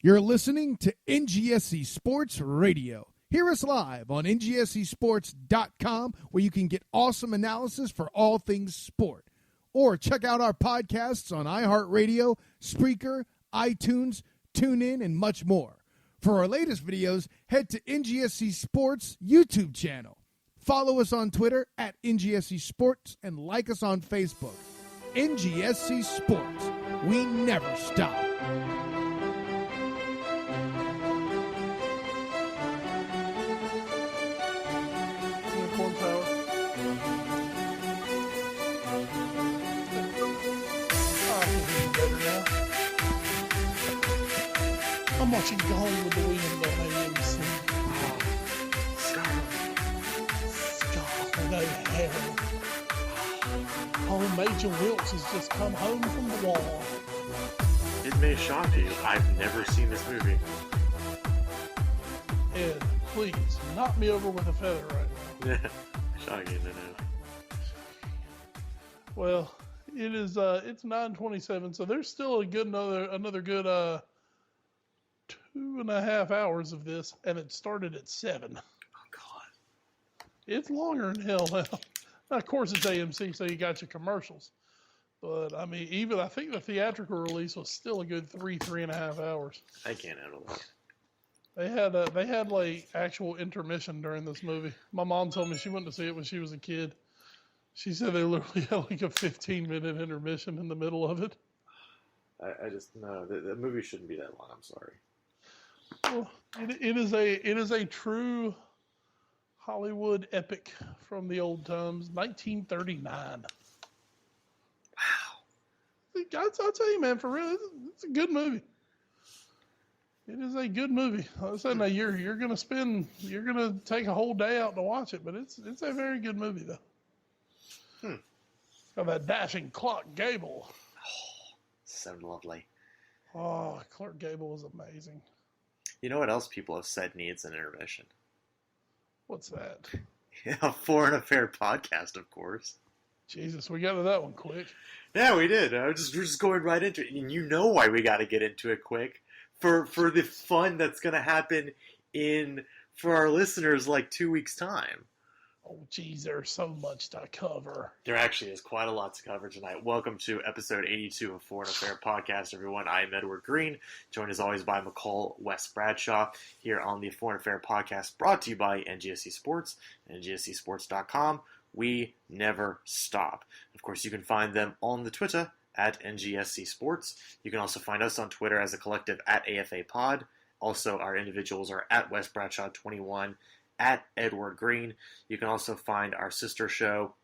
You're listening to NGSC Sports Radio. Hear us live on NGSCSports.com, where you can get awesome analysis for all things sport. Or check out our podcasts on iHeartRadio, Spreaker, iTunes, TuneIn, and much more. For our latest videos, head to NGSC Sports YouTube channel. Follow us on Twitter at NGSC Sports and like us on Facebook. NGSC Sports. We never stop. I'm watching Gone with the Wind on AMC. Scarlet O'Hara. Oh, Major Wilkes has just come home from the war. It may shock you. I've never seen this movie. Ed, please, knock me over with a feather right now. Shocking, I know. Well, it is. It's 9:27, so there's still a good another good 2.5 hours of this, and it started at 7. Oh God, it's longer than hell now. Now, of course, it's AMC, so you got your commercials. But I mean, even I think the theatrical release was still a good 3.5 hours. I can't handle that. They had like actual intermission during this movie. My mom told me she went to see it when she was a kid. She said they literally had like a 15-minute intermission in the middle of it. I just no. The movie shouldn't be that long. I'm sorry. Well, it is a true Hollywood epic from the old times, 1939. Wow. I'll tell you, man, for real, it's a good movie. It is a good movie. I said, now you're gonna take a whole day out to watch it, but it's a very good movie though. Got that dashing Clark Gable. Oh, so lovely. Oh, Clark Gable was amazing. You know what else people have said needs an intermission? What's that? A Foreign Affair podcast, of course. Jesus, we got to that one quick. Yeah, we did. We're just going right into it. And you know why we got to get into it quick. For the fun that's going to happen for our listeners like 2 weeks' time. Oh, geez, there's so much to cover. There actually is quite a lot to cover tonight. Welcome to Episode 82 of Foreign Affair Podcast, everyone. I am Edward Green, joined as always by McCall Wes Bradshaw here on the Foreign Affair Podcast, brought to you by NGSC Sports and NGSCSports.com. We never stop. Of course, you can find them on the Twitter at NGSC Sports. You can also find us on Twitter as a collective at AFA Pod. Also, our individuals are at Wes Bradshaw 21, at Edward Green. You can also find our sister show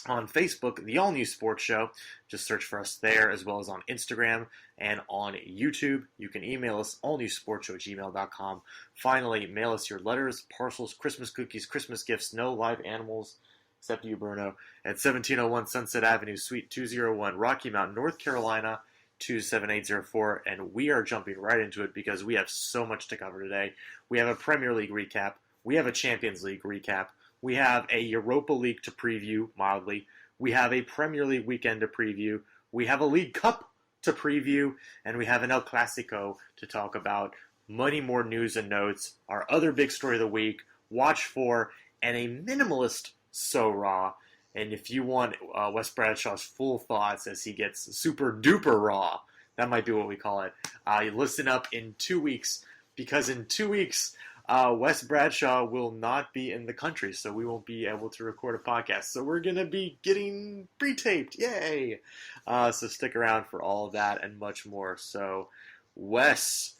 on Facebook, The All New Sports Show. Just search for us there, as well as on Instagram and on YouTube. You can email us, allnewsportshow@gmail.com. Finally, mail us your letters, parcels, Christmas cookies, Christmas gifts, no live animals, except you, Bruno, at 1701 Sunset Avenue, Suite 201, Rocky Mount, North Carolina, 27804. And we are jumping right into it because we have so much to cover today. We have a Premier League recap. We have a Champions League recap. We have a Europa League to preview, mildly. We have a Premier League weekend to preview. We have a League Cup to preview. And we have an El Clasico to talk about. Many more news and notes. Our other big story of the week, watch for, and a minimalist So Raw. And if you want Wes Bradshaw's full thoughts as he gets super duper raw, that might be what we call it. Listen up in 2 weeks, because in 2 weeks, Wes Bradshaw will not be in the country, so we won't be able to record a podcast. So we're going to be getting pre-taped. Yay! So stick around for all of that and much more. So, Wes,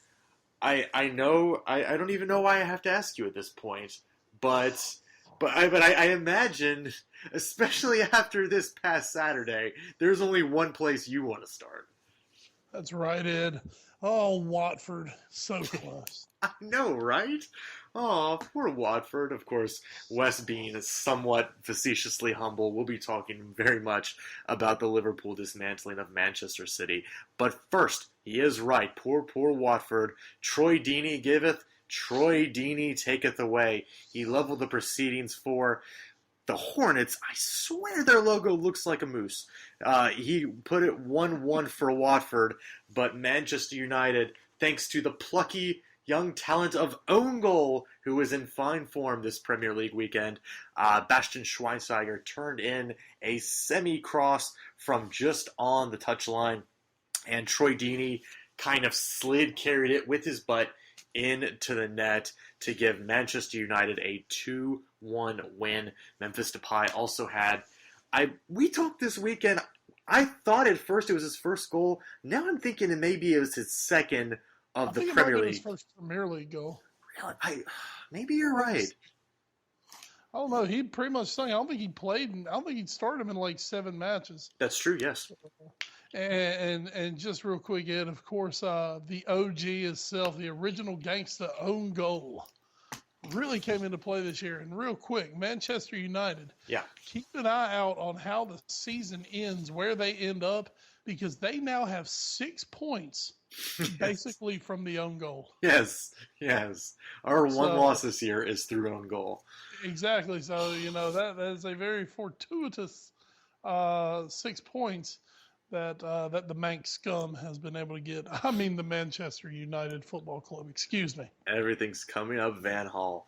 I know, I don't even know why I have to ask you at this point, but I imagine, especially after this past Saturday, there's only one place you want to start. That's right, Ed. Oh, Watford, so close. I know, right? Oh, poor Watford. Of course, Wes being somewhat facetiously humble, we'll be talking very much about the Liverpool dismantling of Manchester City. But first, he is right. Poor Watford. Troy Deeney giveth, Troy Deeney taketh away. He leveled the proceedings for the Hornets. I swear their logo looks like a moose. He put it 1-1 for Watford, but Manchester United thanks to the plucky young talent of Own Goal, who was in fine form this Premier League weekend. Bastian Schweinsteiger turned in a semi-cross from just on the touchline, and Troy Deeney kind of carried it with his butt into the net to give Manchester United a 2-1 win. Memphis Depay also had... We talked this weekend, I thought at first it was his first goal. Now I'm thinking maybe it was his second of the Premier League. His first Premier League goal. Really? Maybe you're right. I don't know. He pretty much sung. I don't think he played. I don't think he started him in like 7 matches. That's true. Yes. And just real quick, Ed. Of course, the OG itself, the original gangsta Own Goal, really came into play this year. And real quick, Manchester United. Yeah. Keep an eye out on how the season ends, where they end up, because they now have 6 points. Basically from the own goal. Yes. Our one loss this year is through own goal. Exactly. So, that is a very fortuitous 6 points that the Manx scum has been able to get. I mean the Manchester United Football Club. Excuse me. Everything's coming up Van Hall.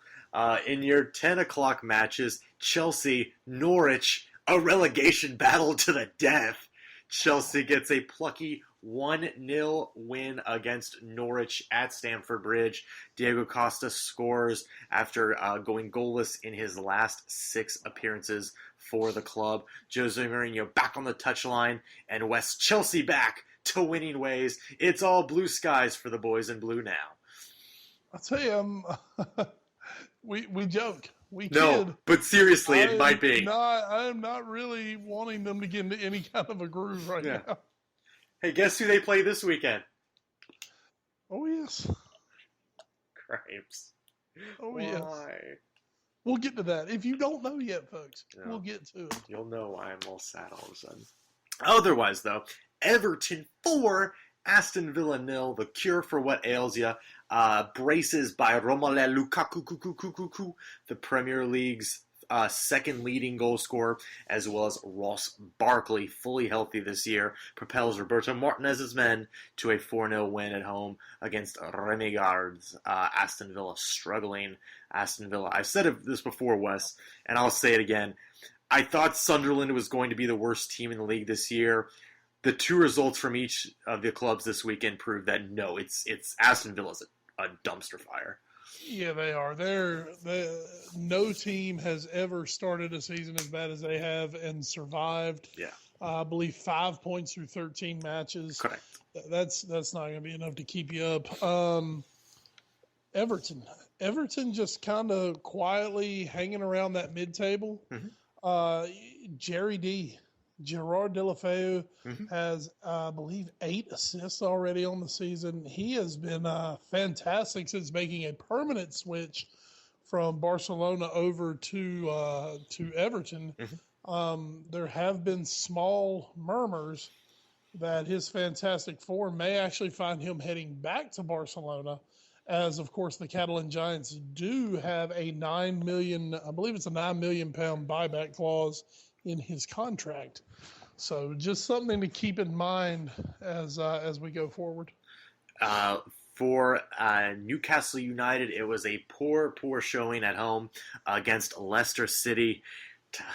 In your 10 o'clock matches, Chelsea, Norwich, a relegation battle to the death. Chelsea gets a plucky 1-0 win against Norwich at Stamford Bridge. Diego Costa scores after going goalless in his last 6 appearances for the club. Jose Mourinho back on the touchline, and West Chelsea back to winning ways. It's all blue skies for the boys in blue now. I'll tell you, we joke. We no, kid. But seriously, it might be. I am not really wanting them to get into any kind of a groove right now. Hey, guess who they play this weekend? Oh, yes. Cripes. Oh, Why? yes. We'll get to that. If you don't know yet, folks, we'll get to it. You'll know why I'm all sad all of a sudden. Otherwise, though, Everton 4, Aston Villa 0. The cure for what ails you. Braces by Romelu Lukaku, the Premier League's second leading goal scorer, as well as Ross Barkley, fully healthy this year, propels Roberto Martinez's men to a 4-0 win at home against Renegades. Aston Villa struggling. Aston Villa. I've said this before, Wes, and I'll say it again. I thought Sunderland was going to be the worst team in the league this year. The 2 results from each of the clubs this weekend prove that no, it's Aston Villa's a dumpster fire. Yeah, they are. No team has ever started a season as bad as they have and survived. Yeah. I believe 5 points through 13 matches. Correct. That's not going to be enough to keep you up. Everton just kind of quietly hanging around that mid-table. Mm-hmm. Gerard Deulofeu has, I believe, 8 assists already on the season. He has been fantastic since making a permanent switch from Barcelona over to Everton. There have been small murmurs that his fantastic form may actually find him heading back to Barcelona, as, of course, the Catalan Giants do have a £9 million buyback clause in his contract. So just something to keep in mind as we go forward. For Newcastle United, it was a poor showing at home against Leicester City.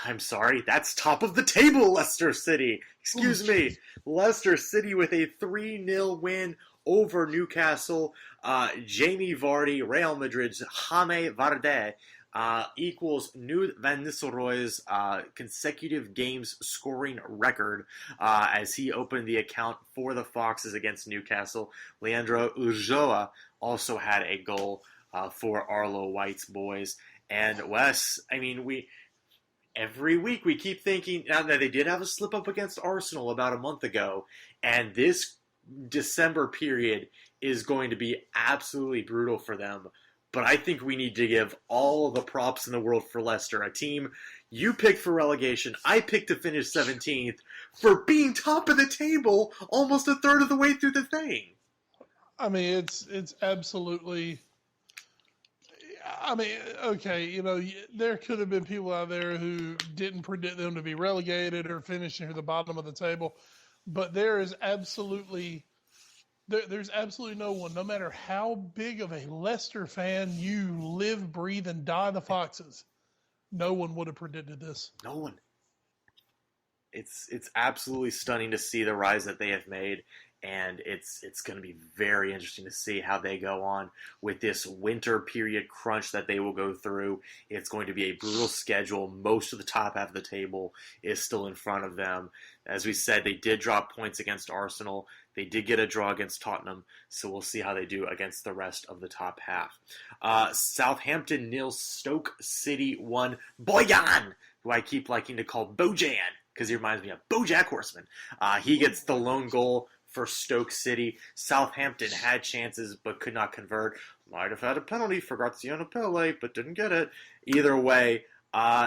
I'm sorry, that's top of the table, Leicester City. Excuse me. Leicester City with a 3-0 win over Newcastle. Jamie Vardy, Real Madrid's Jaime Vardy, equals Nude Van Nistelrooy's consecutive games scoring record as he opened the account for the Foxes against Newcastle. Leandro Ulloa also had a goal for Arlo White's boys. And Wes, I mean, every week we keep thinking, now that they did have a slip-up against Arsenal about a month ago, and this December period is going to be absolutely brutal for them. But I think we need to give all of the props in the world for Leicester, a team you picked for relegation, I picked to finish 17th, for being top of the table almost a third of the way through the thing. I mean, it's absolutely... I mean, okay, there could have been people out there who didn't predict them to be relegated or finish near the bottom of the table, but there There's absolutely no one, no matter how big of a Leicester fan you live, breathe, and die the Foxes, no one would have predicted this. No one. It's absolutely stunning to see the rise that they have made, and it's going to be very interesting to see how they go on with this winter period crunch that they will go through. It's going to be a brutal schedule. Most of the top half of the table is still in front of them. As we said, they did drop points against Arsenal. They did get a draw against Tottenham, so we'll see how they do against the rest of the top half. Southampton 0, Stoke City 1. Boyan, who I keep liking to call Bojan, because he reminds me of BoJack Horseman. He gets the lone goal for Stoke City. Southampton had chances but could not convert. Might have had a penalty for Graziano Pelle, but didn't get it. Either way,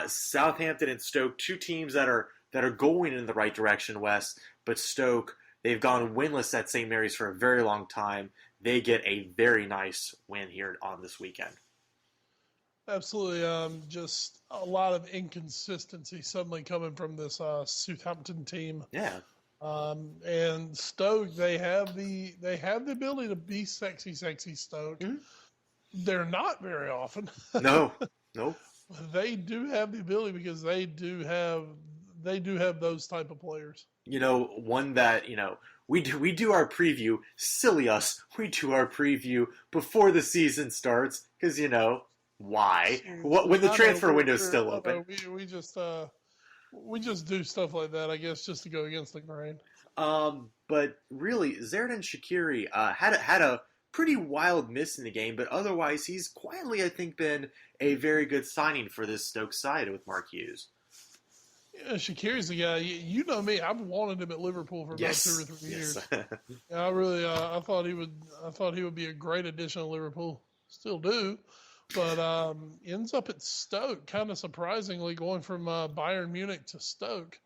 Southampton and Stoke, two teams that are going in the right direction, Wes. But Stoke, they've gone winless at St. Mary's for a very long time. They get a very nice win here on this weekend. Absolutely, just a lot of inconsistency suddenly coming from this Southampton team. Yeah. And Stoke, they have the ability to be sexy Stoke. Mm-hmm. They're not very often. No. They do have the ability because they do have those type of players. One that, we do our preview, silly us, we do our preview before the season starts, because, why? When the transfer window is still open. We just do stuff like that, I guess, just to go against the grain. But really, Xherdan Shaqiri had a pretty wild miss in the game, but otherwise he's quietly, I think, been a very good signing for this Stoke side with Mark Hughes. Yeah, Shaqiri's the guy. You know me. I've wanted him at Liverpool for about 2 or 3 years. I really, I thought he would be a great addition to Liverpool. Still do. But ends up at Stoke, kind of surprisingly, going from Bayern Munich to Stoke.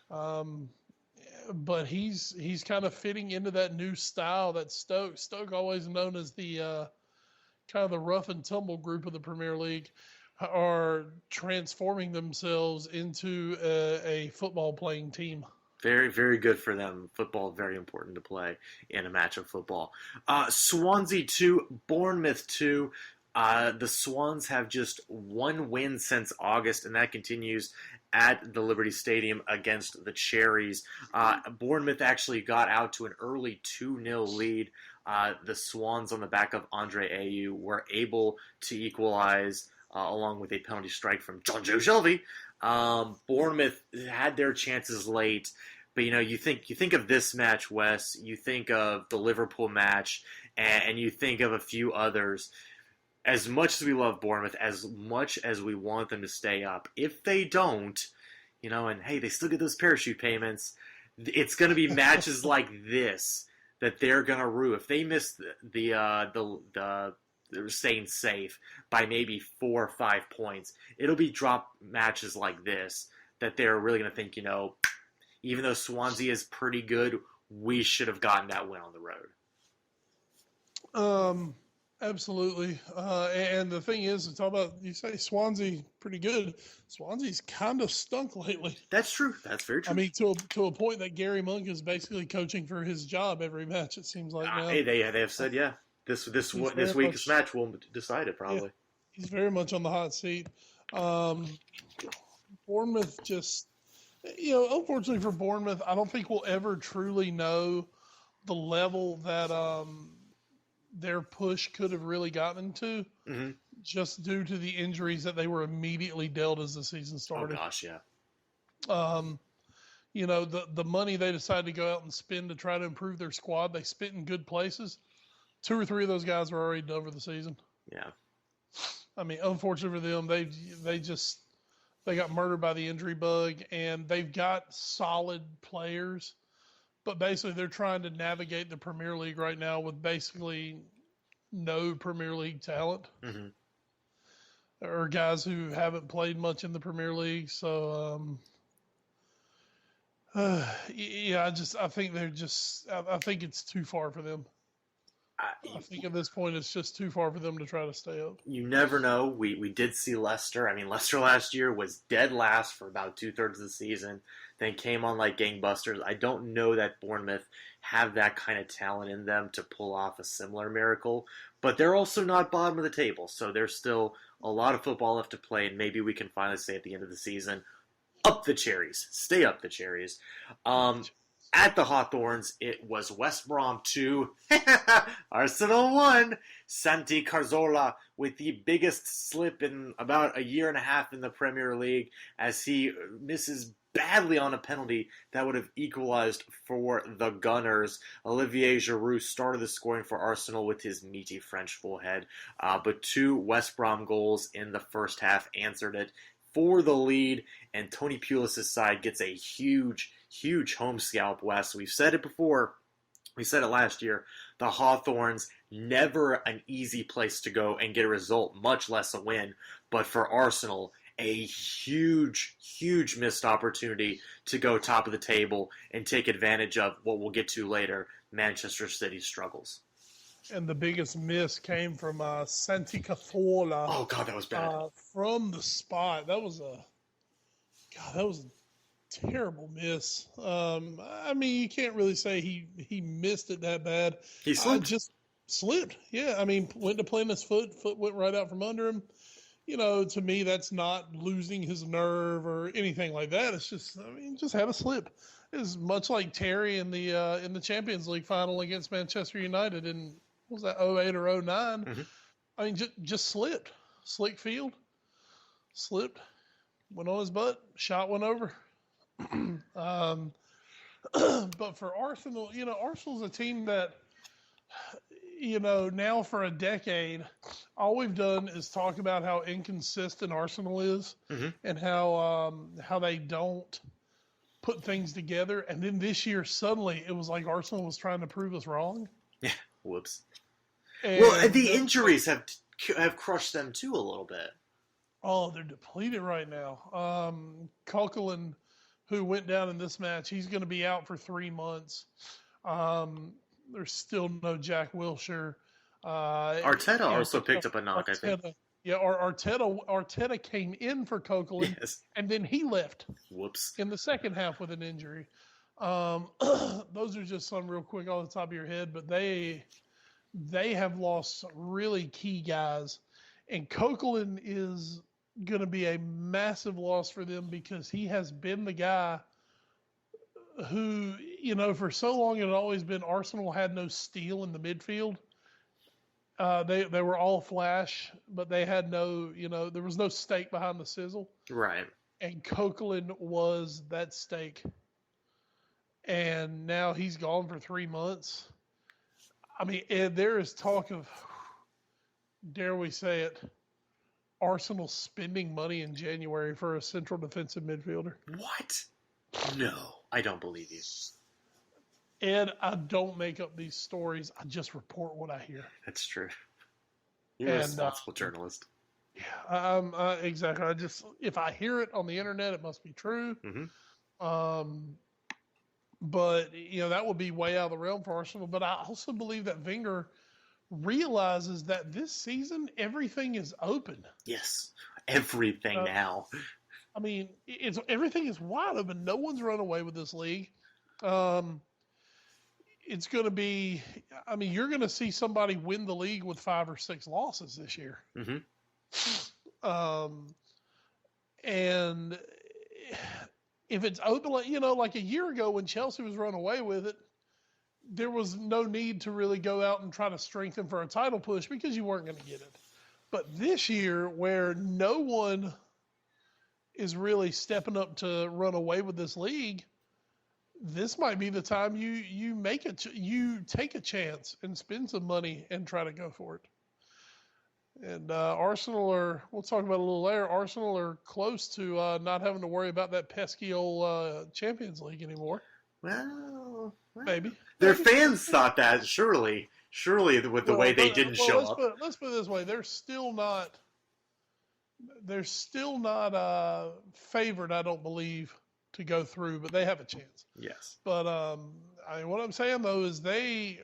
But he's kind of fitting into that new style that Stoke always known as the kind of the rough and tumble group of the Premier League, are transforming themselves into a football playing team. Very, very good for them. Football, very important to play in a match of football. Swansea 2, Bournemouth 2. The Swans have just one win since August, and that continues at the Liberty Stadium against the Cherries. Bournemouth actually got out to an early 2-0 lead. The Swans, on the back of Andre Ayew, were able to equalize along with a penalty strike from John Joe Shelby. Bournemouth had their chances late, but you think of this match, Wes. You think of the Liverpool match, and you think of a few others. As much as we love Bournemouth, as much as we want them to stay up, if they don't, and hey, they still get those parachute payments, it's going to be matches like this that they're going to rue. If they miss the they're staying safe by maybe 4 or 5 points, it'll be drop matches like this that they're really going to think, even though Swansea is pretty good, we should have gotten that win on the road. Absolutely. And the thing is, it's all about, you say Swansea pretty good. Swansea's kind of stunk lately. That's true. That's very true. I mean, to a point that Gary Monk is basically coaching for his job every match, it seems like now. Hey, they have said, yeah. This week's match will decide it, probably. Yeah, he's very much on the hot seat. Bournemouth just, unfortunately for Bournemouth, I don't think we'll ever truly know the level that their push could have really gotten to, just due to the injuries that they were immediately dealt as the season started. Oh gosh, yeah. The money they decided to go out and spend to try to improve their squad, they spent in good places. 2 or 3 of those guys were already done for the season. Yeah. I mean, unfortunately for them, they got murdered by the injury bug, and they've got solid players, but basically they're trying to navigate the Premier League right now with basically no Premier League talent, or guys who haven't played much in the Premier League. So, I think I think it's too far for them. I think at this point it's just too far for them to try to stay up. You never know. We did see Leicester. I mean, Leicester last year was dead last for about 2/3 of the season. then came on like gangbusters. I don't know that Bournemouth have that kind of talent in them to pull off a similar miracle, but they're also not bottom of the table, so there's still a lot of football left to play, and maybe we can finally say at the end of the season, up the cherries. Stay up the cherries. At the Hawthorns, it was West Brom 2, Arsenal 1. Santi Cazorla with the biggest slip in about a year and a half in the Premier League as he misses badly on a penalty that would have equalized for the Gunners. Olivier Giroud started the scoring for Arsenal with his meaty French full head, but 2 West Brom goals in the first half answered it for the lead, and Tony Pulis' side gets a huge home scalp, Wes. We've said it before. We said it last year. The Hawthorns, never an easy place to go and get a result, much less a win. But for Arsenal, a huge missed opportunity to go top of the table and take advantage of what we'll get to later, Manchester City's struggles. And the biggest miss came from Santi Cazorla. Oh, God, that was bad. From the spot. That was a terrible miss. I mean, you can't really say he missed it that bad. He slipped. Just slipped. Yeah, I mean, went to plant his foot went right out from under him. You know, to me, that's not losing his nerve or anything like that. It's just, I mean, just had a slip. It's much like Terry in the Champions League final against Manchester United in, what was that, 08 or 09? Mm-hmm. I mean, just slipped. Slick field. Slipped. Went on his butt. Shot went over. But for Arsenal, you know, Arsenal's a team that, you know, now for a decade, all we've done is talk about how inconsistent Arsenal is, mm-hmm. and how they don't put things together. And then this year, suddenly, it was like Arsenal was trying to prove us wrong. Yeah, whoops. And well, the injuries have crushed them too a little bit. Oh, they're depleted right now. Coquelin, who went down in this match, he's going to be out for 3 months. There's still no Jack Wilshere. Arteta also picked up a knock, I think. Yeah, Arteta came in for Coquelin, yes. And then he left. Whoops. In the second half with an injury. Those are just some real quick off the top of your head, but they have lost some really key guys. And Coquelin is going to be a massive loss for them because he has been the guy who, you know, for so long it had always been Arsenal had no steel in the midfield. They were all flash, but they had no, you know, there was no steak behind the sizzle. Right. And Coquelin was that steak. And now he's gone for 3 months. I mean, there is talk of, dare we say it, Arsenal spending money in January for a central defensive midfielder. What? No, I don't believe you. Ed, I don't make up these stories. I just report what I hear. That's true. You're a responsible journalist. Yeah, exactly. If I hear it on the internet, it must be true. Mm-hmm. But, you know, that would be way out of the realm for Arsenal. But I also believe that Wenger realizes that this season, everything is open. Yes, everything now. I mean, everything is wide open. No one's run away with this league. It's going to be, I mean, you're going to see somebody win the league with 5 or 6 losses this year. Mm-hmm. And if it's open, you know, like a year ago when Chelsea was run away with it, there was no need to really go out and try to strengthen for a title push because you weren't going to get it. But this year, where no one is really stepping up to run away with this league, this might be the time you take a chance and spend some money and try to go for it. And Arsenal we'll talk about it a little later, Arsenal are close to not having to worry about that pesky old Champions League anymore. Well, maybe. Their fans thought that, surely with the way they didn't show up. Let's put it this way. They're still not favored, I don't believe, to go through, but they have a chance. Yes. But what I'm saying, though, is they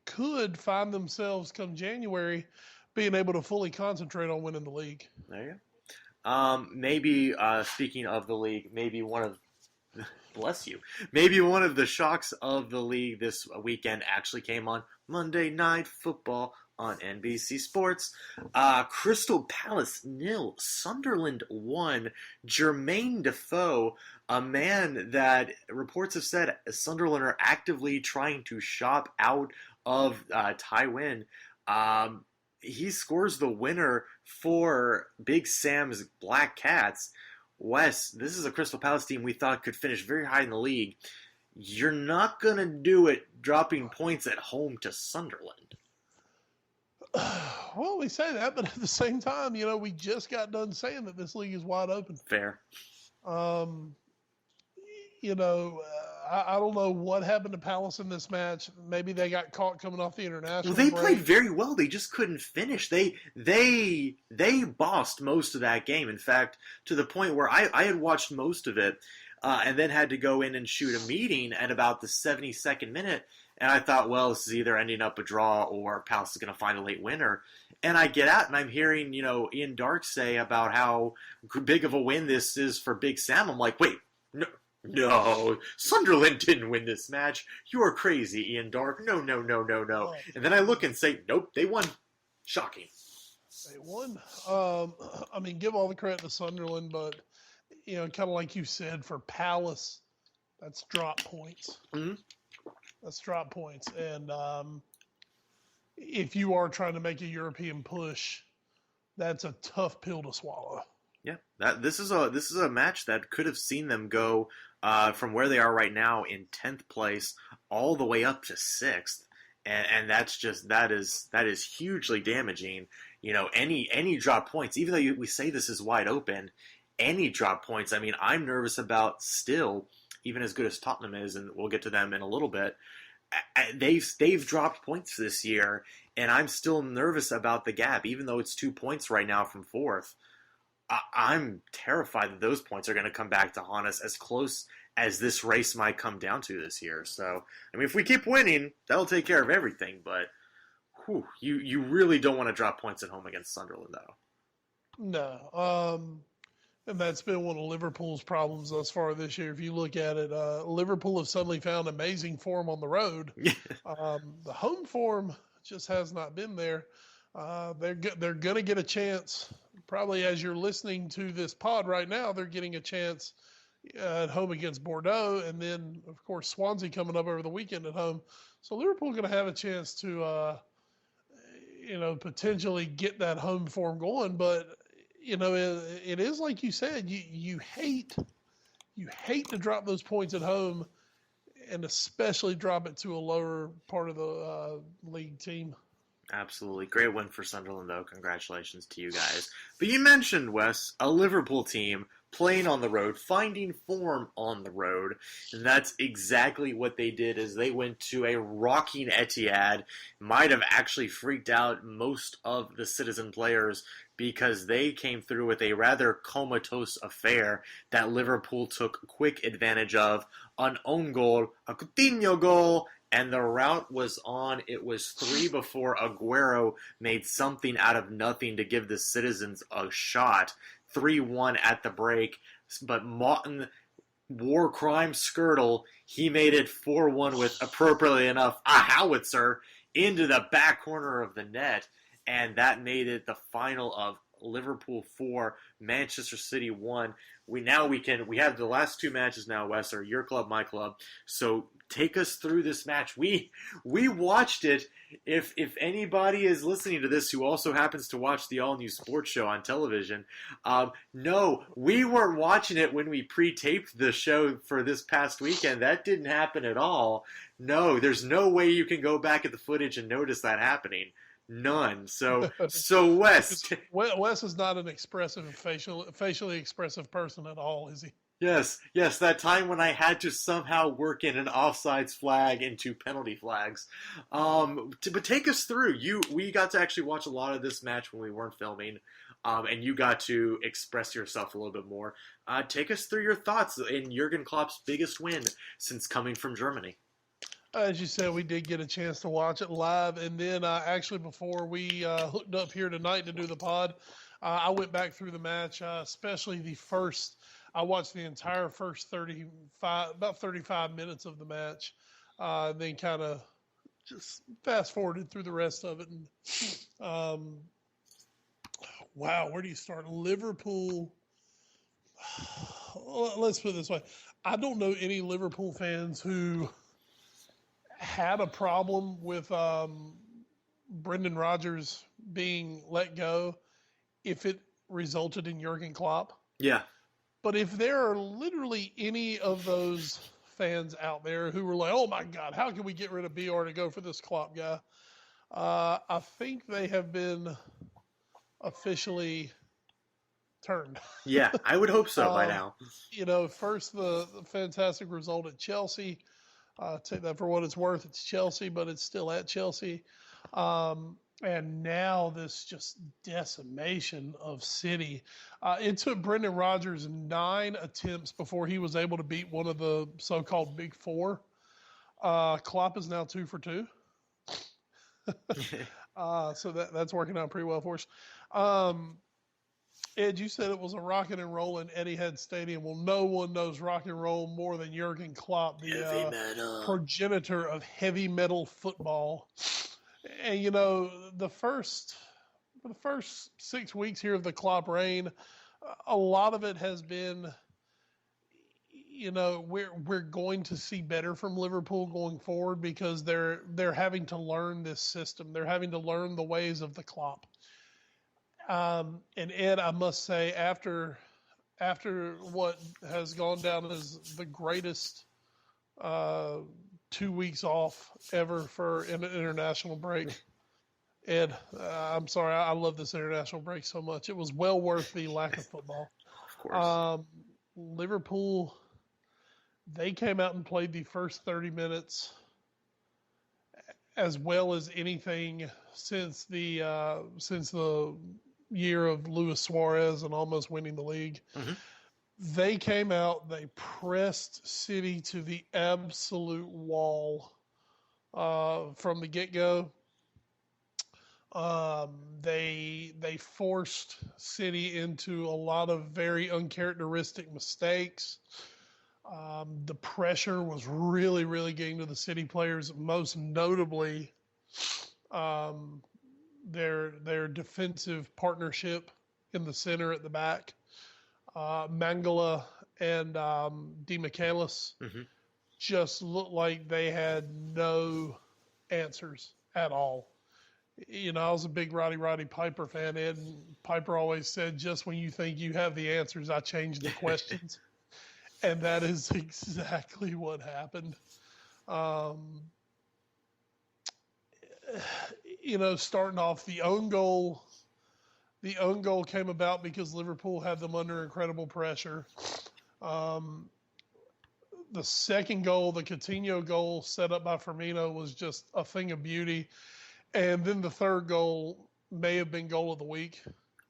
could find themselves come January being able to fully concentrate on winning the league. There you go. Maybe, speaking of the league, maybe one of Bless you. Maybe one of the shocks of the league this weekend actually came on Monday Night Football on NBC Sports. Crystal Palace 0, Sunderland 1. Jermaine Defoe, a man that reports have said Sunderland are actively trying to shop out of Tywin. He scores the winner for Big Sam's Black Cats. Wes, this is a Crystal Palace team we thought could finish very high in the league. You're not going to do it dropping points at home to Sunderland. Well, we say that, but at the same time, we just got done saying that this league is wide open. Fair. I don't know what happened to Palace in this match. Maybe they got caught coming off the international break. break. Played very well. They just couldn't finish. They bossed most of that game. In fact, to the point where I had watched most of it and then had to go in and shoot a meeting at about the 72nd minute. And I thought, well, this is either ending up a draw or Palace is going to find a late winner. And I get out and I'm hearing, Ian Dark say about how big of a win this is for Big Sam. I'm like, wait, no, Sunderland didn't win this match. You are crazy, Ian Dark. No. And then I look and say, nope, they won. Shocking. They won. Give all the credit to Sunderland, but, kind of like you said, for Palace, that's drop points. Mm-hmm. That's drop points. And if you are trying to make a European push, that's a tough pill to swallow. Yeah, this is a match that could have seen them go from where they are right now in 10th place all the way up to 6th, and that is hugely damaging. Any drop points, even though we say this is wide open, any drop points. I mean, I'm nervous about still, even as good as Tottenham is, and we'll get to them in a little bit. They've dropped points this year, and I'm still nervous about the gap, even though it's 2 points right now from 4th. I'm terrified that those points are going to come back to haunt us as close as this race might come down to this year. So, if we keep winning, that'll take care of everything. But you really don't want to drop points at home against Sunderland, though. No. And that's been one of Liverpool's problems thus far this year. If you look at it, Liverpool have suddenly found amazing form on the road. The home form just has not been there. They're going to get a chance. Probably as you're listening to this pod right now, they're getting a chance at home against Bordeaux, and then, of course, Swansea coming up over the weekend at home. So Liverpool going to have a chance to, potentially get that home form going. But, it is like you said, you hate to drop those points at home, and especially drop it to a lower part of the league team. Absolutely. Great win for Sunderland, though. Congratulations to you guys. But you mentioned, Wes, a Liverpool team playing on the road, finding form on the road. And that's exactly what they did as they went to a rocking Etihad. Might have actually freaked out most of the Citizen players because they came through with a rather comatose affair that Liverpool took quick advantage of. An own goal, a Coutinho goal, and the route was on. It was 3 before Aguero made something out of nothing to give the Citizens a shot. 3-1 at the break. But Martin, war crime Skirtle, he made it 4-1 with, appropriately enough, a howitzer into the back corner of the net. And that made it the final of Liverpool 4, Manchester City 1. We have the last 2 matches now, Wes, are your club, my club. So take us through this match. We watched it. If anybody is listening to this who also happens to watch the all-new sports show on television, no, we weren't watching it when we pre-taped the show for this past weekend. That didn't happen at all. No, there's no way you can go back at the footage and notice that happening. None. So Wes. Wes is not an expressive, facially expressive person at all, is he? Yes, that time when I had to somehow work in an offsides flag into penalty flags. But take us through. We got to actually watch a lot of this match when we weren't filming, and you got to express yourself a little bit more. Take us through your thoughts in Jurgen Klopp's biggest win since coming from Germany. As you said, we did get a chance to watch it live, and then actually before we hooked up here tonight to do the pod, I went back through the match, especially the first I watched the entire first 35 minutes of the match, then kind of just fast forwarded through the rest of it. And wow, where do you start? Liverpool. Let's put it this way. I don't know any Liverpool fans who had a problem with Brendan Rodgers being let go if it resulted in Jurgen Klopp. Yeah. But if there are literally any of those fans out there who were like, oh my God, how can we get rid of BR to go for this Klopp guy? I think they have been officially turned. Yeah, I would hope so by now. First the fantastic result at Chelsea. Take that for what it's worth. It's Chelsea, but it's still at Chelsea. And now this just decimation of City. It took Brendan Rodgers 9 attempts before he was able to beat one of the so-called Big Four. Klopp is now 2 for 2. So that's working out pretty well for us. Ed, you said it was a rocking and rolling Etihad Stadium. Well, no one knows rock and roll more than Jurgen Klopp, the progenitor of heavy metal football. And the first 6 weeks here of the Klopp reign, a lot of it has been, we're going to see better from Liverpool going forward because they're having to learn this system. They're having to learn the ways of the Klopp. And Ed, I must say, after what has gone down as the greatest 2 weeks off ever for an international break, Ed, I'm sorry, I love this international break so much. It was well worth the lack of football. Of course. Liverpool, they came out and played the first 30 minutes as well as anything since the year of Luis Suarez and almost winning the league. Mm-hmm. They came out, they pressed City to the absolute wall from the get-go. They forced City into a lot of very uncharacteristic mistakes. The pressure was really, really getting to the City players, most notably their defensive partnership in the center at the back. Mangala and Di Michaelis just looked like they had no answers at all. I was a big Roddy Piper fan, Ed, and Piper always said, just when you think you have the answers, I change the questions. And that is exactly what happened. Starting off, the own goal came about because Liverpool had them under incredible pressure. The second goal, the Coutinho goal set up by Firmino, was just a thing of beauty. And then the third goal may have been goal of the week,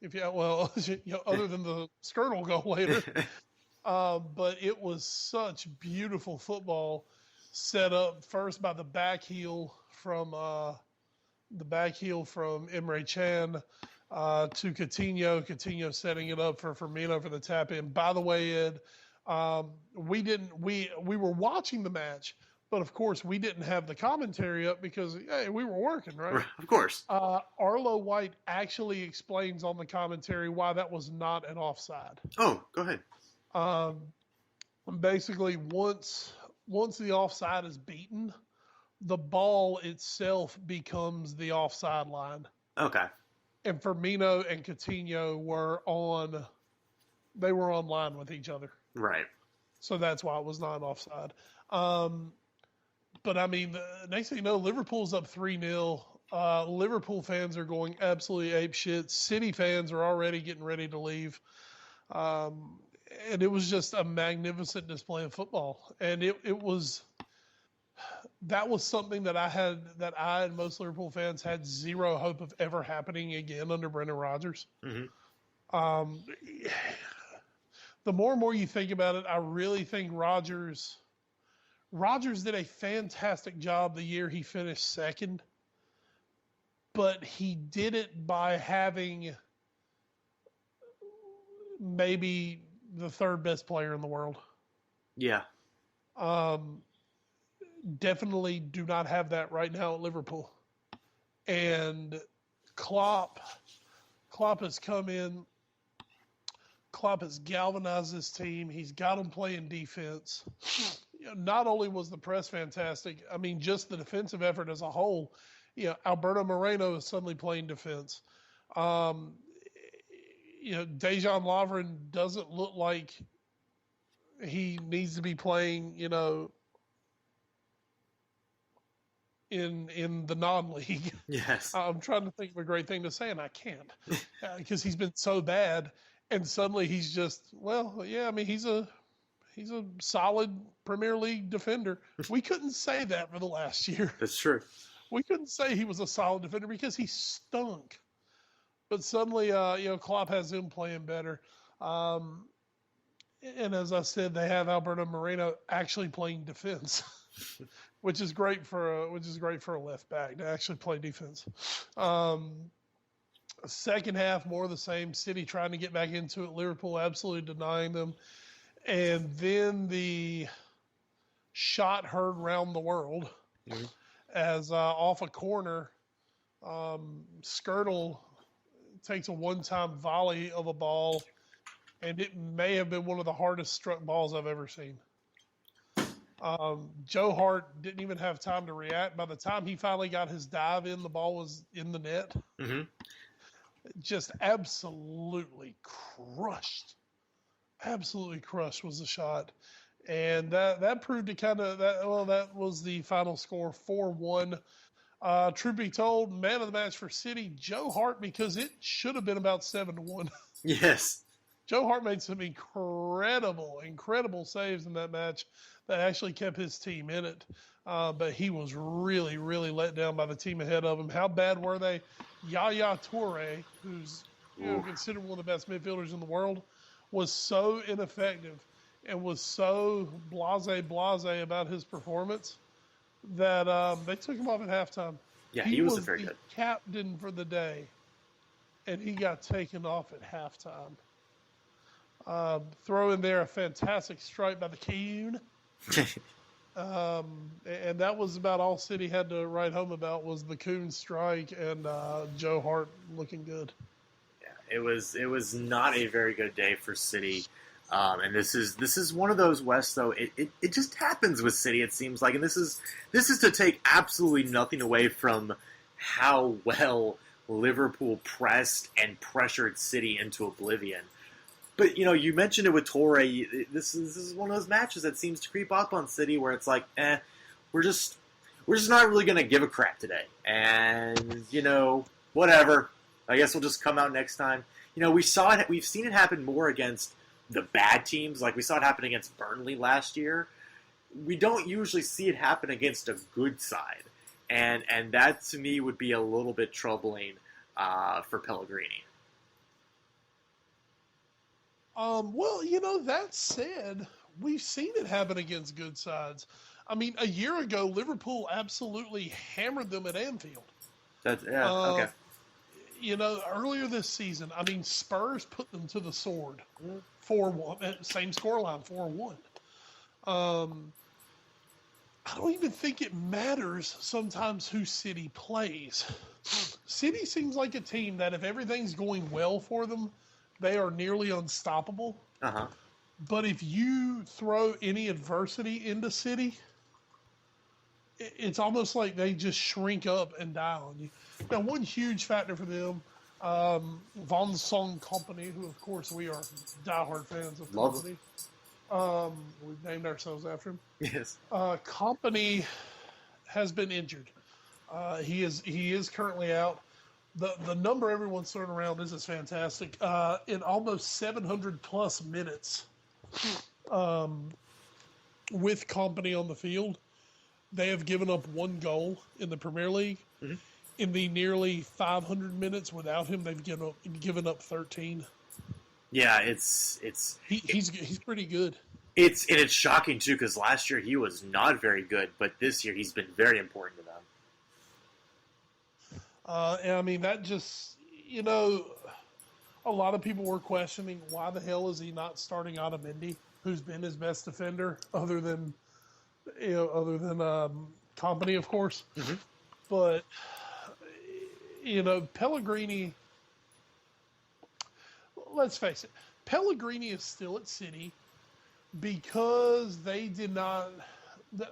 other than the Skirtle goal later. But it was such beautiful football, set up first by the back heel from Emre Can to Coutinho setting it up for Firmino for the tap in. By the way, Ed, we were watching the match, but of course we didn't have the commentary up because we were working, right? Of course. Arlo White actually explains on the commentary why that was not an offside. Oh, go ahead. Basically, once the offside is beaten, the ball itself becomes the offside line. Okay. And Firmino and Coutinho were on line with each other. Right. So that's why it was not offside. But I mean, the next thing you know, Liverpool's up 3-0. Liverpool fans are going absolutely apeshit. City fans are already getting ready to leave. And it was just a magnificent display of football. And that was something that I and most Liverpool fans had zero hope of ever happening again under Brendan Rodgers. Mm-hmm. The more and more you think about it, I really think Rodgers did a fantastic job the year he finished second, but he did it by having maybe the third best player in the world. Yeah. Definitely do not have that right now at Liverpool. And Klopp has come in. Klopp has galvanized this team. He's got them playing defense. Not only was the press fantastic, I mean, just the defensive effort as a whole. Alberto Moreno is suddenly playing defense. Dejan Lovren doesn't look like he needs to be playing, in the non-league. Yes. I'm trying to think of a great thing to say, and I can't because he's been so bad. And suddenly he's just, he's a solid Premier League defender. We couldn't say that for the last year. That's true. We couldn't say he was a solid defender because he stunk. But suddenly, Klopp has him playing better. And as I said, they have Alberto Moreno actually playing defense, which is great for a left back to actually play defense. Second half, more of the same. City trying to get back into it. Liverpool absolutely denying them. And then the shot heard round the world as off a corner, Skirtle takes a one-time volley of a ball, and it may have been one of the hardest struck balls I've ever seen. Joe Hart didn't even have time to react. By the time he finally got his dive in, the ball was in the net. Mm-hmm. Just absolutely crushed. Absolutely crushed was the shot. And that proved to that was the final score, 4-1. Truth be told, man of the match for City, Joe Hart, because it should have been about 7-1. Yes. Joe Hart made some incredible saves in that match that actually kept his team in it. But he was really, really let down by the team ahead of him. How bad were they? Yaya Toure, who's considered one of the best midfielders in the world, was so ineffective and was so blase about his performance that they took him off at halftime. Yeah, he was very the good captain for the day, and he got taken off at halftime. Throw in there a fantastic strike by the Coon. And that was about all City had to write home about was the Coon strike and Joe Hart looking good. Yeah, it was not a very good day for City. And this is one of those, Wes, though, it just happens with City, it seems like. And this is to take absolutely nothing away from how well Liverpool pressed and pressured City into oblivion. But, you mentioned it with Toure. This is one of those matches that seems to creep up on City where it's like, we're just not really going to give a crap today. And, whatever. I guess we'll just come out next time. We've seen it happen more against the bad teams. Like we saw it happen against Burnley last year. We don't usually see it happen against a good side. And that, to me, would be a little bit troubling for Pellegrini. That said, we've seen it happen against good sides. I mean, a year ago, Liverpool absolutely hammered them at Anfield. Okay. Earlier this season, I mean, Spurs put them to the sword. 4-1, same scoreline, 4-1. I don't even think it matters sometimes who City plays. City seems like a team that if everything's going well for them, they are nearly unstoppable. Uh-huh. But if you throw any adversity into City, it's almost like they just shrink up and die on you. Now, one huge factor for them, Von Song Company, who, of course, we are diehard fans of Company. We've named ourselves after him. Yes. Company has been injured. He is currently out. The number everyone's throwing around is fantastic. In almost 700-plus minutes with Company on the field, they have given up one goal in the Premier League. Mm-hmm. In the nearly 500 minutes without him, they've given up 13. Yeah, he's pretty good. It's shocking too because last year he was not very good, but this year he's been very important to them. And I mean that just a lot of people were questioning why the hell is he not starting Otamendi, who's been his best defender other than Company, of course. Mm-hmm. But Pellegrini. Let's face it, Pellegrini is still at City because they did not.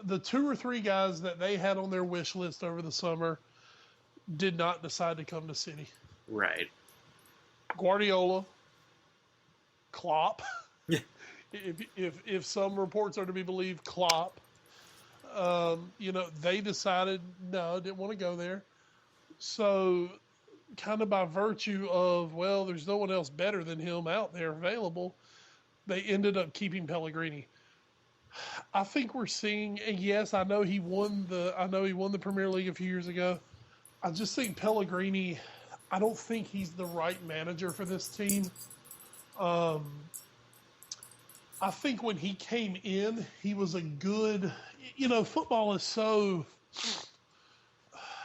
The 2 or 3 guys that they had on their wish list over the summer did not decide to come to City. Right. Guardiola, Klopp. Yeah. If some reports are to be believed, Klopp. They decided no, didn't want to go there. So, kind of by virtue of, well, there's no one else better than him out there available, they ended up keeping Pellegrini. I think we're seeing, and yes, I know he won the Premier League a few years ago. I just think Pellegrini, I don't think he's the right manager for this team. I think when he came in, he was a good, football is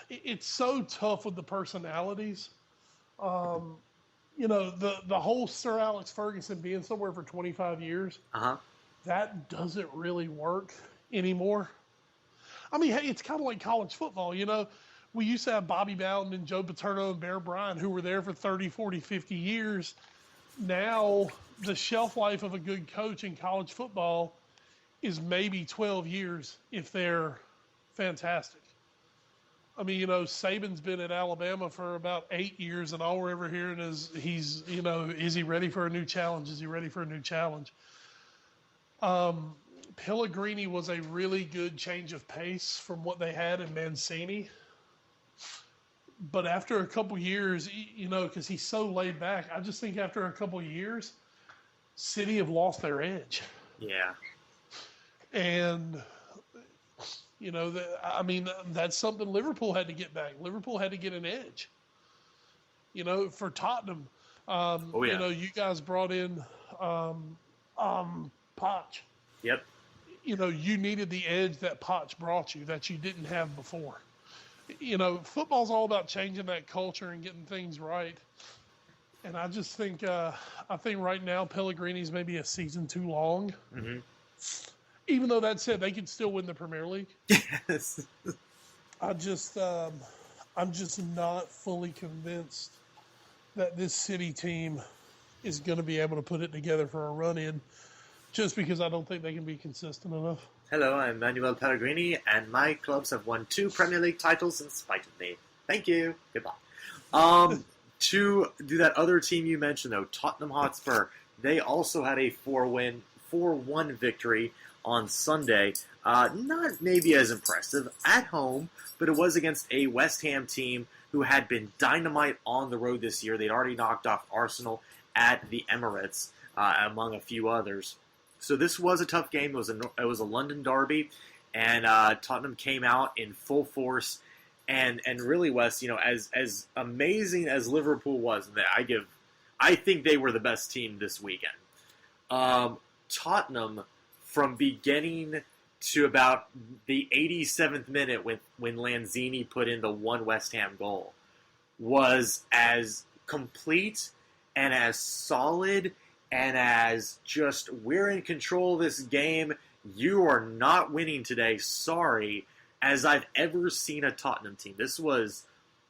it's so tough with the personalities. The whole Sir Alex Ferguson being somewhere for 25 years, that doesn't really work anymore. I mean, hey, it's kind of like college football, We used to have Bobby Bowden and Joe Paterno and Bear Bryant who were there for 30, 40, 50 years. Now, the shelf life of a good coach in college football is maybe 12 years if they're fantastic. I mean, Saban's been at Alabama for about 8 years, and all we're ever hearing is is he ready for a new challenge? Is he ready for a new challenge? Pellegrini was a really good change of pace from what they had in Mancini. But after a couple years, because he's so laid back, I just think after a couple years, City have lost their edge. Yeah. And, that's something Liverpool had to get back. Liverpool had to get an edge. For Tottenham, you guys brought in Poch. Yep. You needed the edge that Poch brought you that you didn't have before. Football's all about changing that culture and getting things right. And I just think, right now Pellegrini's maybe a season too long. Mm-hmm. Even though that said, they could still win the Premier League. Yes. I'm just not fully convinced that this City team is going to be able to put it together for a run-in, just because I don't think they can be consistent enough. Hello, I'm Manuel Pellegrini, and my clubs have won 2 Premier League titles in spite of me. Thank you. Goodbye. To do that other team you mentioned, though, Tottenham Hotspur, they also had a 4-1 victory on Sunday. Not maybe as impressive at home, but it was against a West Ham team who had been dynamite on the road this year. They'd already knocked off Arsenal at the Emirates, among a few others. So this was a tough game. It was a London derby, and Tottenham came out in full force. And really, Wes, as amazing as Liverpool was, I think they were the best team this weekend. Tottenham, from beginning to about the 87th minute when Lanzini put in the one West Ham goal, was as complete and as solid and as just, we're in control of this game, you are not winning today, sorry, as I've ever seen a Tottenham team. This was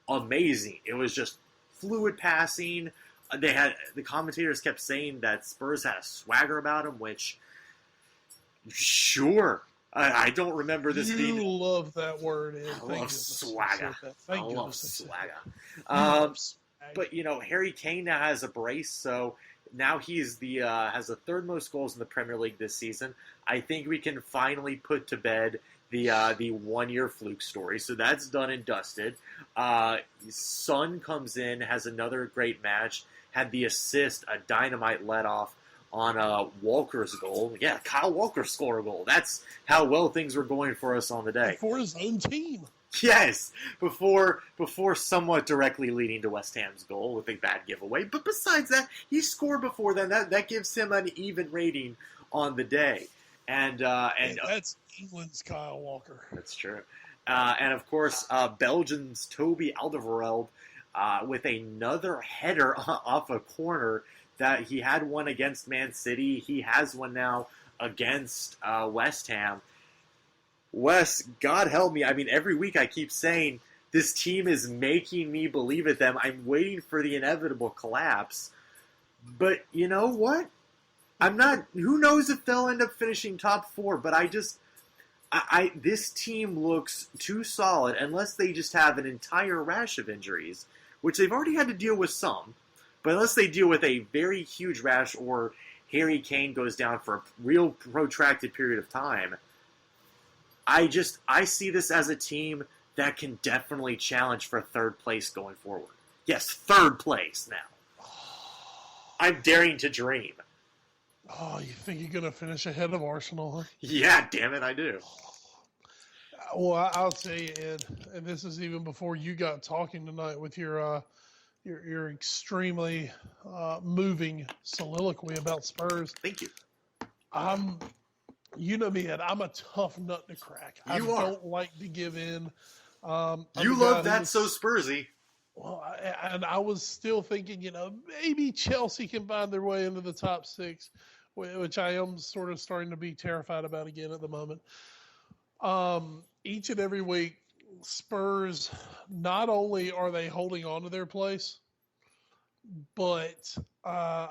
amazing. It was just fluid passing. The commentators kept saying that Spurs had a swagger about them, which, sure, I don't remember this being. You love that word. I love swagger. I love swagger. But Harry Kane now has a brace, so now he's has the 3rd most goals in the Premier League this season. I think we can finally put to bed the 1-year fluke story. So that's done and dusted. Son comes in, has another great match, had the assist, a dynamite let-off on Walker's goal. Yeah, Kyle Walker scored a goal. That's how well things were going for us on the day. For his own team. Yes, before somewhat directly leading to West Ham's goal with a bad giveaway. But besides that, he scored before then. That gives him an even rating on the day. And that's England's Kyle Walker. That's true. And of course, Belgium's Toby Alderweireld with another header off a corner. That he had one against Man City. He has one now against West Ham. Wes, God help me. I mean, every week I keep saying this team is making me believe in them. I'm waiting for the inevitable collapse. But you know what? I'm not. Who knows if they'll end up finishing top 4? But this team looks too solid unless they just have an entire rash of injuries, which they've already had to deal with some. But unless they deal with a very huge rash or Harry Kane goes down for a real protracted period of time, I see this as a team that can definitely challenge for 3rd place going forward. Yes, 3rd place now. I'm daring to dream. Oh, you think you're going to finish ahead of Arsenal, huh? Yeah, damn it, I do. Well, I'll tell you, Ed, and this is even before you got talking tonight with your extremely moving soliloquy about Spurs. Thank you. You know me, Ed. I'm a tough nut to crack. I don't like to give in. You love that so Spursy. Well, I was still thinking, maybe Chelsea can find their way into the top 6, which I am sort of starting to be terrified about again at the moment. Each and every week, Spurs, not only are they holding on to their place, but I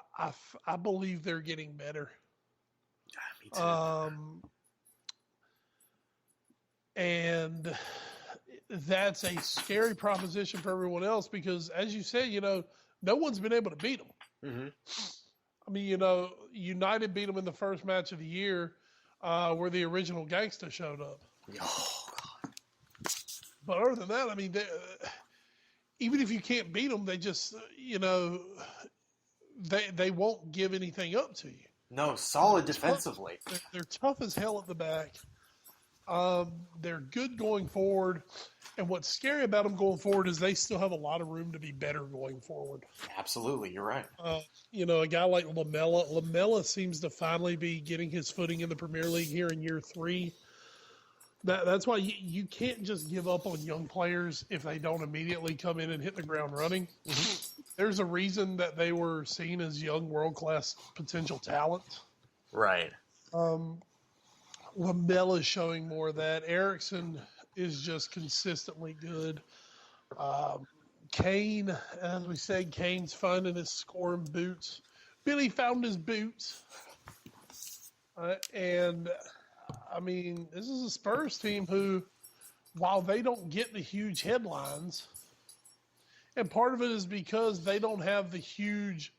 believe they're getting better. Yeah, me too. And that's a scary proposition for everyone else because, as you said, no one's been able to beat them. Mm-hmm. I mean, United beat them in the first match of the year where the original gangsta showed up. Oh, God. But other than that, I mean, even if you can't beat them, they just, they won't give anything up to you. No, solid defensively. They're tough as hell at the back. They're good going forward. And what's scary about them going forward is they still have a lot of room to be better going forward. Absolutely, you're right. A guy like Lamela seems to finally be getting his footing in the Premier League here in year 3. That's why you can't just give up on young players if they don't immediately come in and hit the ground running. Mm-hmm. There's a reason that they were seen as young world-class potential talent. Right. Lamela's showing more of that. Eriksen is just consistently good. Kane, as we said, Kane's finding his scoring boots. Billy found his boots. And, I mean, this is a Spurs team who, while they don't get the huge headlines, and part of it is because they don't have the huge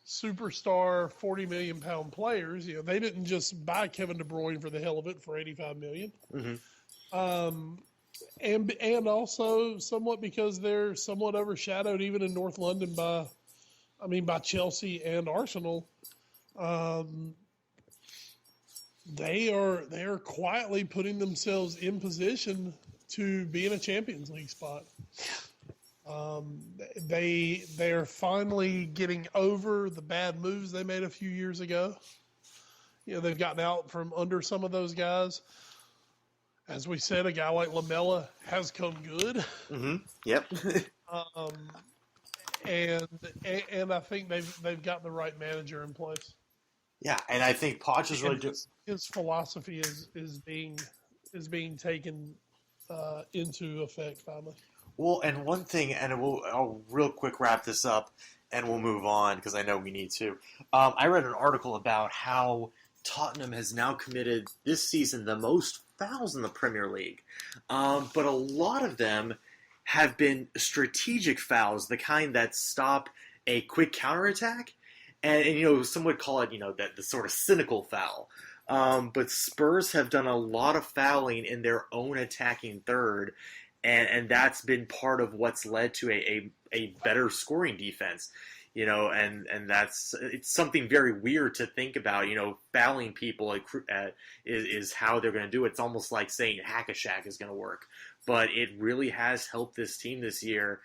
superstar 40 million pound players. They didn't just buy Kevin De Bruyne for the hell of it for 85 million. Mm-hmm. And also somewhat because they're somewhat overshadowed even in North London by Chelsea and Arsenal. They are quietly putting themselves in position to be in a Champions League spot. They are finally getting over the bad moves they made a few years ago. They've gotten out from under some of those guys. As we said, a guy like Lamela has come good. Mm-hmm. Yep. And I think they've got the right manager in place. Yeah, and I think Poch is really just his philosophy is being taken into effect finally. Well, and one thing, and I'll real quick wrap this up, and we'll move on because I know we need to. I read an article about how Tottenham has now committed this season the most fouls in the Premier League, but a lot of them have been strategic fouls, the kind that stop a quick counterattack, and some would call it the sort of cynical foul. But Spurs have done a lot of fouling in their own attacking third. And that's been part of what's led to a better scoring defense, and it's something very weird to think about, fouling people is how they're going to do it. It's almost like saying hack-a-shack is going to work, but it really has helped this team this year.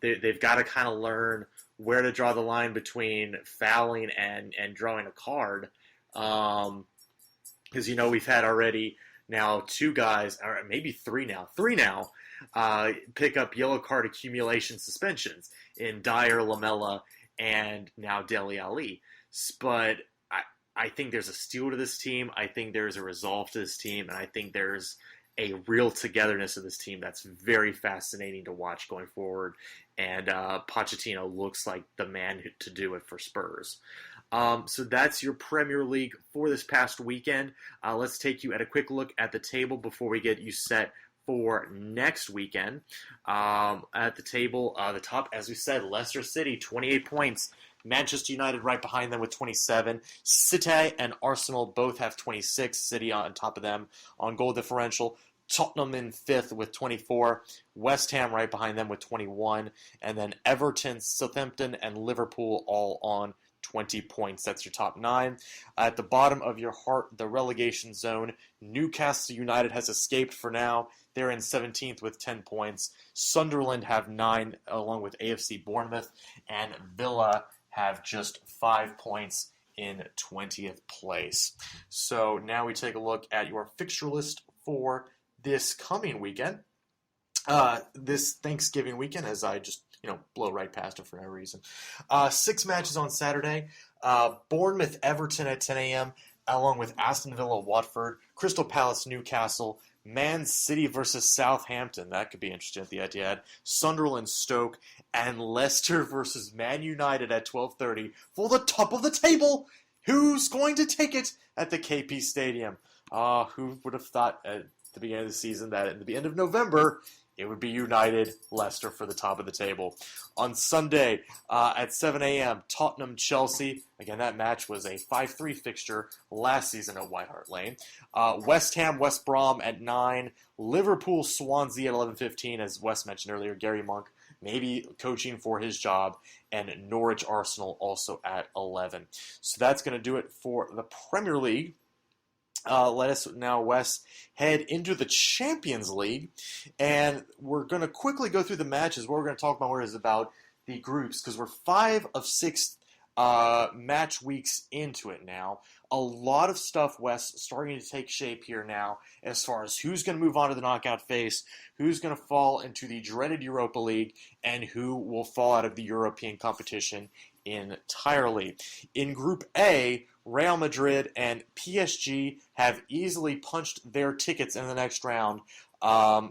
They've got to kind of learn where to draw the line between fouling and drawing a card, because we've had already now 2 guys, or maybe 3 now, pick up yellow card accumulation suspensions in Dyer, Lamella, and now Dele Alli. But I think there's a steel to this team. I think there's a resolve to this team, and I think there's a real togetherness of this team that's very fascinating to watch going forward. And Pochettino looks like the man to do it for Spurs. So that's your Premier League for this past weekend. Let's take you at a quick look at the table before we get you set for next weekend. At the table, the top, as we said, Leicester City, 28 points. Manchester United right behind them with 27. City and Arsenal both have 26. City on top of them on goal differential. Tottenham in 5th with 24. West Ham right behind them with 21. And then Everton, Southampton, and Liverpool all on 20 points. That's your top 9. At the bottom of your heart, the relegation zone, Newcastle United has escaped for now. They're in 17th with 10 points. Sunderland have 9, along with AFC Bournemouth. And Villa have just 5 points in 20th place. So now we take a look at your fixture list for this coming weekend. This Thanksgiving weekend, as I just blow right past it for no reason. 6 matches on Saturday. Bournemouth, Everton at 10 a.m., along with Aston Villa, Watford, Crystal Palace, Newcastle, Man City versus Southampton. That could be interesting at the Etihad. Sunderland, Stoke, and Leicester versus Man United at 12:30 for the top of the table. Who's going to take it at the KP Stadium? Who would have thought at the beginning of the season that at the end of November it would be United, Leicester for the top of the table. On Sunday at 7 a.m., Tottenham, Chelsea. Again, that match was a 5-3 fixture last season at White Hart Lane. West Ham, West Brom at 9. Liverpool, Swansea at 11:15, as Wes mentioned earlier. Gary Monk maybe coaching for his job. And Norwich, Arsenal also at 11. So that's going to do it for the Premier League. Let us now, Wes, head into the Champions League, and we're going to quickly go through the matches. What we're going to talk about is about the groups, because we're 5 of 6 match weeks into it now. A lot of stuff, Wes, starting to take shape here now as far as who's going to move on to the knockout phase, who's going to fall into the dreaded Europa League, and who will fall out of the European competition entirely. In Group A, Real Madrid and PSG have easily punched their tickets in the next round. PSG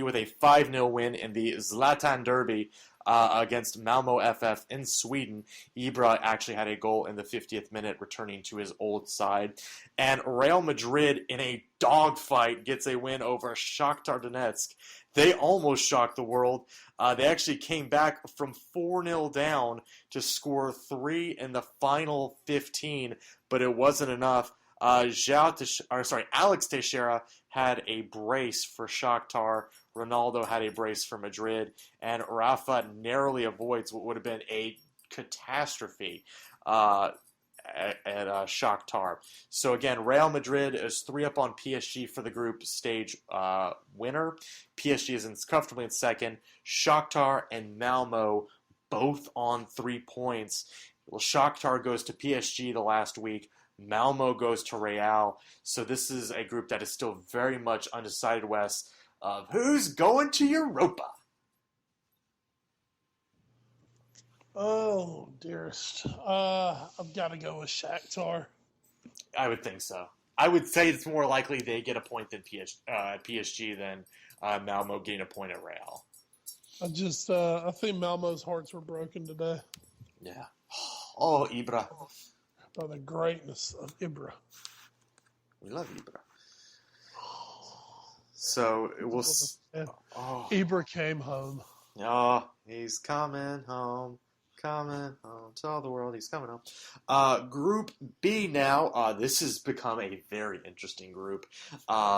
with a 5-0 win in the Zlatan Derby against Malmo FF in Sweden. Ibra actually had a goal in the 50th minute, returning to his old side. And Real Madrid, in a dogfight, gets a win over Shakhtar Donetsk. They almost shocked the world. They actually came back from 4-0 down to score 3 in the final 15, but it wasn't enough. Alex Teixeira had a brace for Shakhtar. Ronaldo had a brace for Madrid, and Rafa narrowly avoids what would have been a catastrophe at Shakhtar. So again, Real Madrid is 3 up on PSG for the group stage winner. PSG is comfortably in second. Shakhtar and Malmo both on 3 points. Well, Shakhtar goes to PSG the last week. Malmo goes to Real. So this is a group that is still very much undecided, Wes, of who's going to Europa. Oh, dearest. I've got to go with Shakhtar. I would think so. I would say it's more likely they get a point than PSG than Malmo getting a point at Real. I think Malmo's hearts were broken today. Yeah. Oh, Ibra. By the greatness of Ibra. We love Ibra. So it will. Ibra came home. Oh, he's coming home. Coming home. Tell the world he's coming home. Group B now. This has become a very interesting group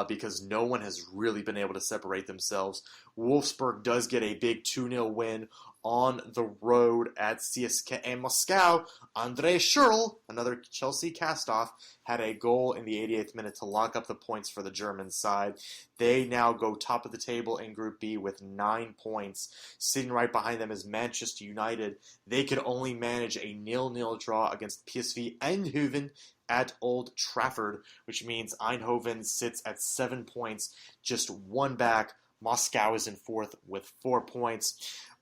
because no one has really been able to separate themselves. Wolfsburg does get a big 2-0 win on the road at CSKA Moscow. Andrei Schürrle, another Chelsea cast-off, had a goal in the 88th minute to lock up the points for the German side. They now go top of the table in Group B with 9 points. Sitting right behind them is Manchester United. They could only manage a 0-0 draw against PSV Eindhoven at Old Trafford, which means Eindhoven sits at 7 points, just one back. Moscow is in fourth with 4 points.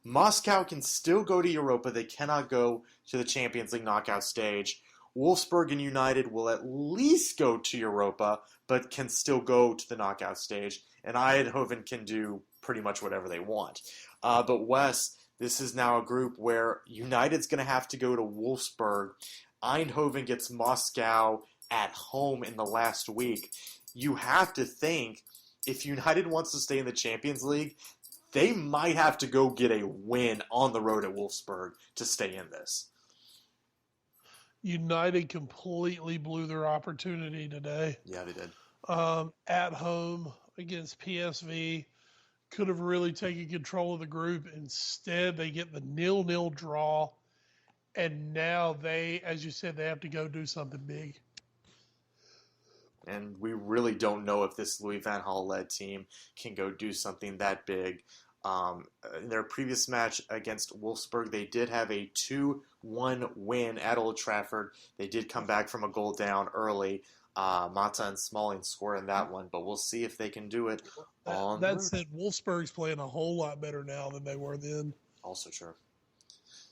Moscow can still go to Europa. They cannot go to the Champions League knockout stage. Wolfsburg and United will at least go to Europa, but can still go to the knockout stage. And Eindhoven can do pretty much whatever they want. But Wes, this is now a group where United's going to have to go to Wolfsburg. Eindhoven gets Moscow at home in the last week. You have to think, if United wants to stay in the Champions League, they might have to go get a win on the road at Wolfsburg to stay in this. United completely blew their opportunity today. Yeah, they did. At home against PSV, could have really taken control of the group. Instead, they get the 0-0 draw, and now they, as you said, they have to go do something big. And we really don't know if this Louis van Gaal-led team can go do something that big. In their previous match against Wolfsburg, they did have a 2-1 win at Old Trafford. They did come back from a goal down early. Mata and Smalling score in that one, but we'll see if they can do it on that said, Wolfsburg's playing a whole lot better now than they were then. Also true.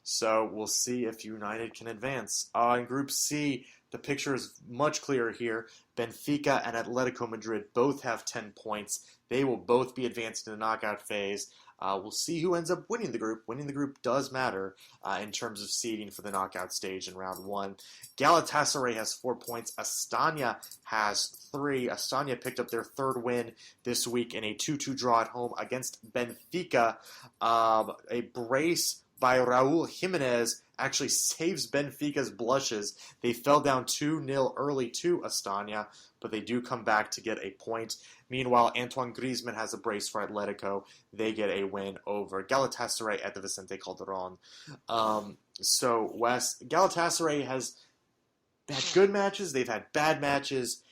So we'll see if United can advance. In Group C, the picture is much clearer here. Benfica and Atletico Madrid both have 10 points. They will both be advanced to the knockout phase. We'll see who ends up winning the group. Winning the group does matter in terms of seeding for the knockout stage in round 1. Galatasaray has 4 points. Astana has 3. Astana picked up their third win this week in a 2-2 draw at home against Benfica. A brace by Raul Jimenez actually saves Benfica's blushes. They fell down 2-0 early to Astana, but they do come back to get a point. Meanwhile, Antoine Griezmann has a brace for Atletico. They get a win over Galatasaray at the Vicente Calderon. So, Wes, Galatasaray has had good matches. They've had bad matches.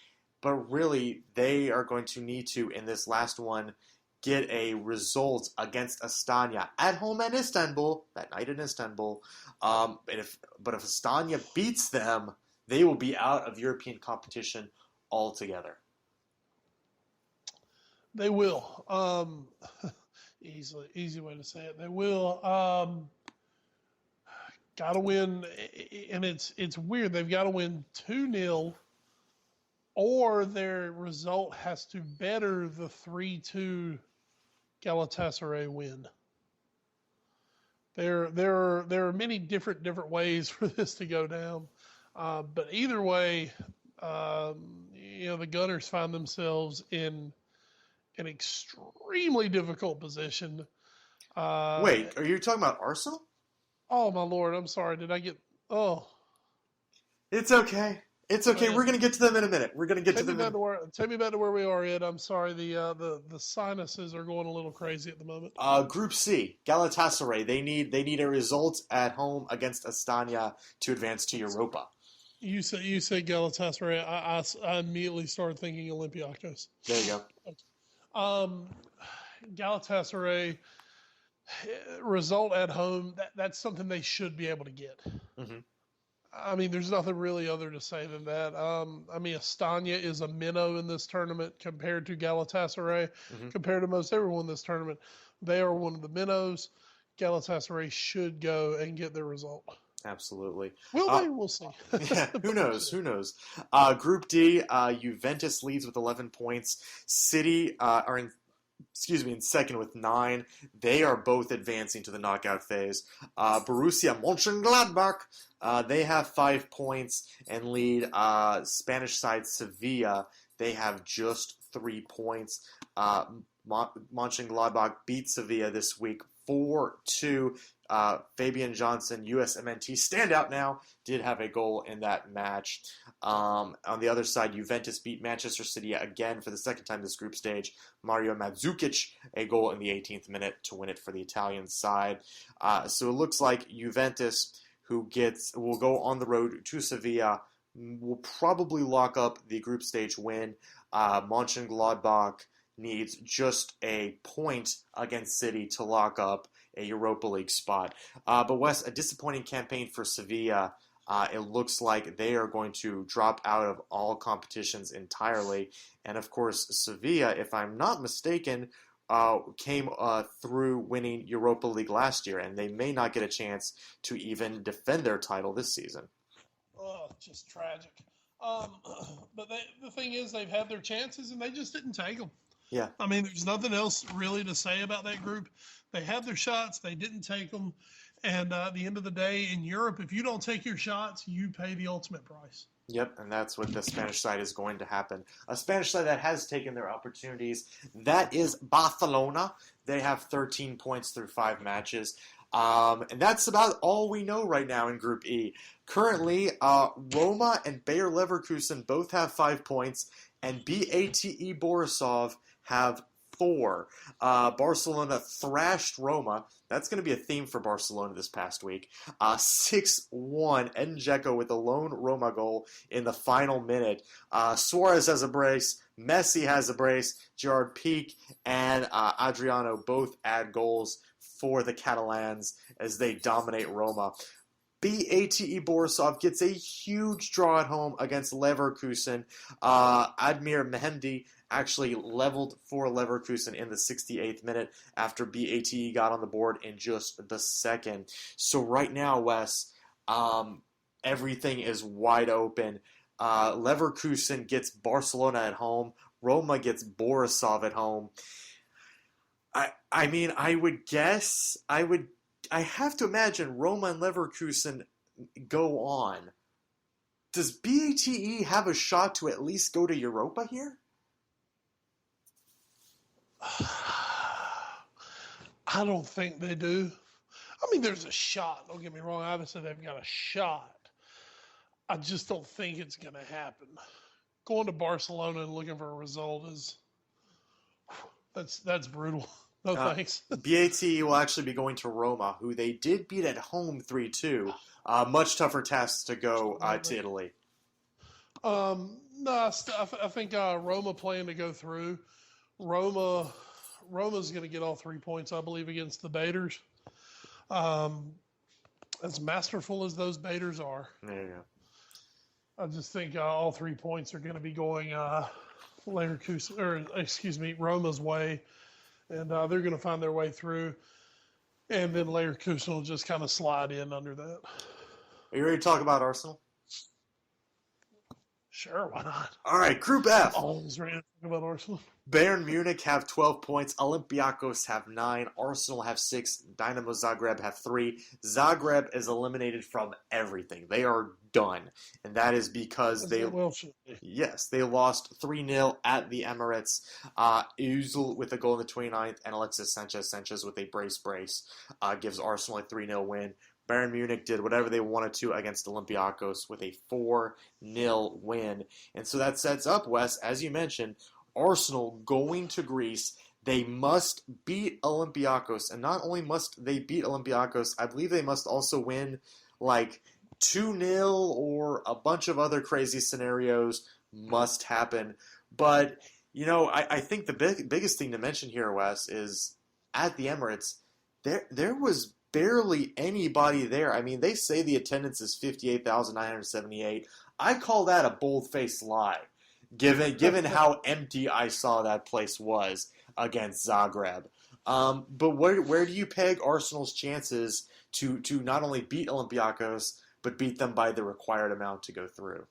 But really, they are going to need to, in this last one, get a result against Astana at home in Istanbul, that night in Istanbul. But if Astana beats them, they will be out of European competition altogether. They will. Easy way to say it. They will. Got to win, and it's weird. They've got to win 2-0, or their result has to better the 3-2 Galatasaray win. There are many different ways for this to go down, but either way, the Gunners find themselves in an extremely difficult position. Wait, are you talking about Arsenal? Oh my Lord, I'm sorry. Did I get? Oh, it's okay. It's okay. We're going to get to them in a minute. We're going to get to them. Take me back to where we are, Ed. I'm sorry. The sinuses are going a little crazy at the moment. Group C, Galatasaray. They need a result at home against Astana to advance to Europa. You said Galatasaray. I immediately started thinking Olympiacos. There you go. Galatasaray result at home. That's something they should be able to get. Mm-hmm. I mean, there's nothing really other to say than that. Astana is a minnow in this tournament compared to Galatasaray, compared to most everyone in this tournament. They are one of the minnows. Galatasaray should go and get their result. Absolutely. Will they? We'll see. Yeah, who knows? Group D, Juventus leads with 11 points. City are in second with 9. They are both advancing to the knockout phase. Borussia Mönchengladbach, they have 5 points and lead Spanish side Sevilla. They have just 3 points. Mönchengladbach beat Sevilla this week 4-2. Fabian Johnson, USMNT standout now, did have a goal in that match. On the other side, Juventus beat Manchester City again for the second time this group stage. Mario Mandzukic, a goal in the 18th minute to win it for the Italian side. So it looks like Juventus, who will go on the road to Sevilla, will probably lock up the group stage win. Mönchengladbach needs just a point against City to lock up a Europa League spot. But Wes, a disappointing campaign for Sevilla. It looks like they are going to drop out of all competitions entirely. And of course, Sevilla, if I'm not mistaken, came through winning Europa League last year, and they may not get a chance to even defend their title this season. Oh, just tragic. But the thing is, they've had their chances, and they just didn't take them. Yeah. I mean, there's nothing else really to say about that group. They had their shots. They didn't take them. And at the end of the day, in Europe, if you don't take your shots, you pay the ultimate price. Yep, and that's what the Spanish side is going to happen. A Spanish side that has taken their opportunities, that is Barcelona. They have 13 points through 5 matches. And that's about all we know right now in Group E. Currently, Roma and Bayer Leverkusen both have 5 points, and BATE Borisov have 4. Barcelona thrashed Roma. That's going to be a theme for Barcelona this past week. 6-1. Edin Dzeko with a lone Roma goal in the final minute. Suarez has a brace. Messi has a brace. Gerard Piqué and Adriano both add goals for the Catalans as they dominate Roma. BATE Borisov gets a huge draw at home against Leverkusen. Admir Mehdi actually leveled for Leverkusen in the 68th minute after BATE got on the board in just the second. So right now, Wes, everything is wide open. Leverkusen gets Barcelona at home. Roma gets Borisov at home. I mean, I have to imagine Roma and Leverkusen go on. Does BATE have a shot to at least go to Europa here? I don't think they do. I mean, there's a shot. Don't get me wrong. Obviously, they've got a shot. I just don't think it's going to happen. Going to Barcelona and looking for a result that's brutal. No thanks. BATE will actually be going to Roma, who they did beat at home 3-2. Much tougher tasks to go to Italy. No, I think Roma playing to go through. Roma's going to get all 3 points, I believe, against the Baders. As masterful as those Baders are. There you go. I just think all 3 points are going to be going Roma's way, and they're going to find their way through, and then Leverkusen will just kind of slide in under that. Are you ready to talk about Arsenal? Sure, why not? All right, Group F. Always ready to talk about Arsenal. Bayern Munich have 12 points. Olympiacos have 9. Arsenal have 6. Dynamo Zagreb have 3. Zagreb is eliminated from everything. They are done. And that is because they lost 3-0 at the Emirates. Özil with a goal in the 29th and Alexis Sanchez with a brace gives Arsenal a 3-0 win. Bayern Munich did whatever they wanted to against Olympiacos with a 4-0 win. And so that sets up, Wes, as you mentioned, Arsenal going to Greece. They must beat Olympiacos. And not only must they beat Olympiacos, I believe they must also win like 2-0 or a bunch of other crazy scenarios must happen. But, you know, I think the biggest thing to mention here, Wes, is at the Emirates, there was barely anybody there. I mean, they say the attendance is 58,978. I call that a bold-faced lie, given how empty I saw that place was against Zagreb. But where do you peg Arsenal's chances to not only beat Olympiacos, but beat them by the required amount to go through?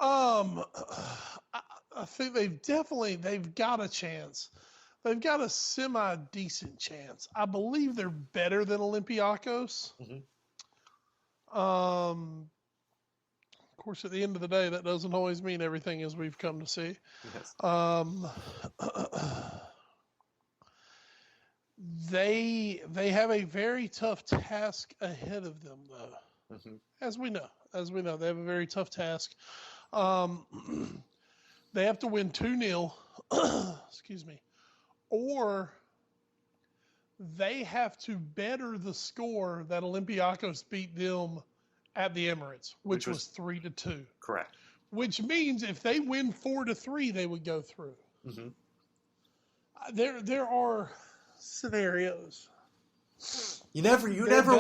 I think they've got a chance. They've got a semi-decent chance. I believe they're better than Olympiacos. Mm-hmm. Of course, at the end of the day, that doesn't always mean everything as we've come to see. Yes. They have a very tough task ahead of them, though. Mm-hmm. As we know, they have a very tough task. They have to win 2-0. Excuse me. Or they have to better the score that Olympiacos beat them at the Emirates, which was 3-2. Correct. Which means if they win 4-3, they would go through. Mm-hmm. There are scenarios You never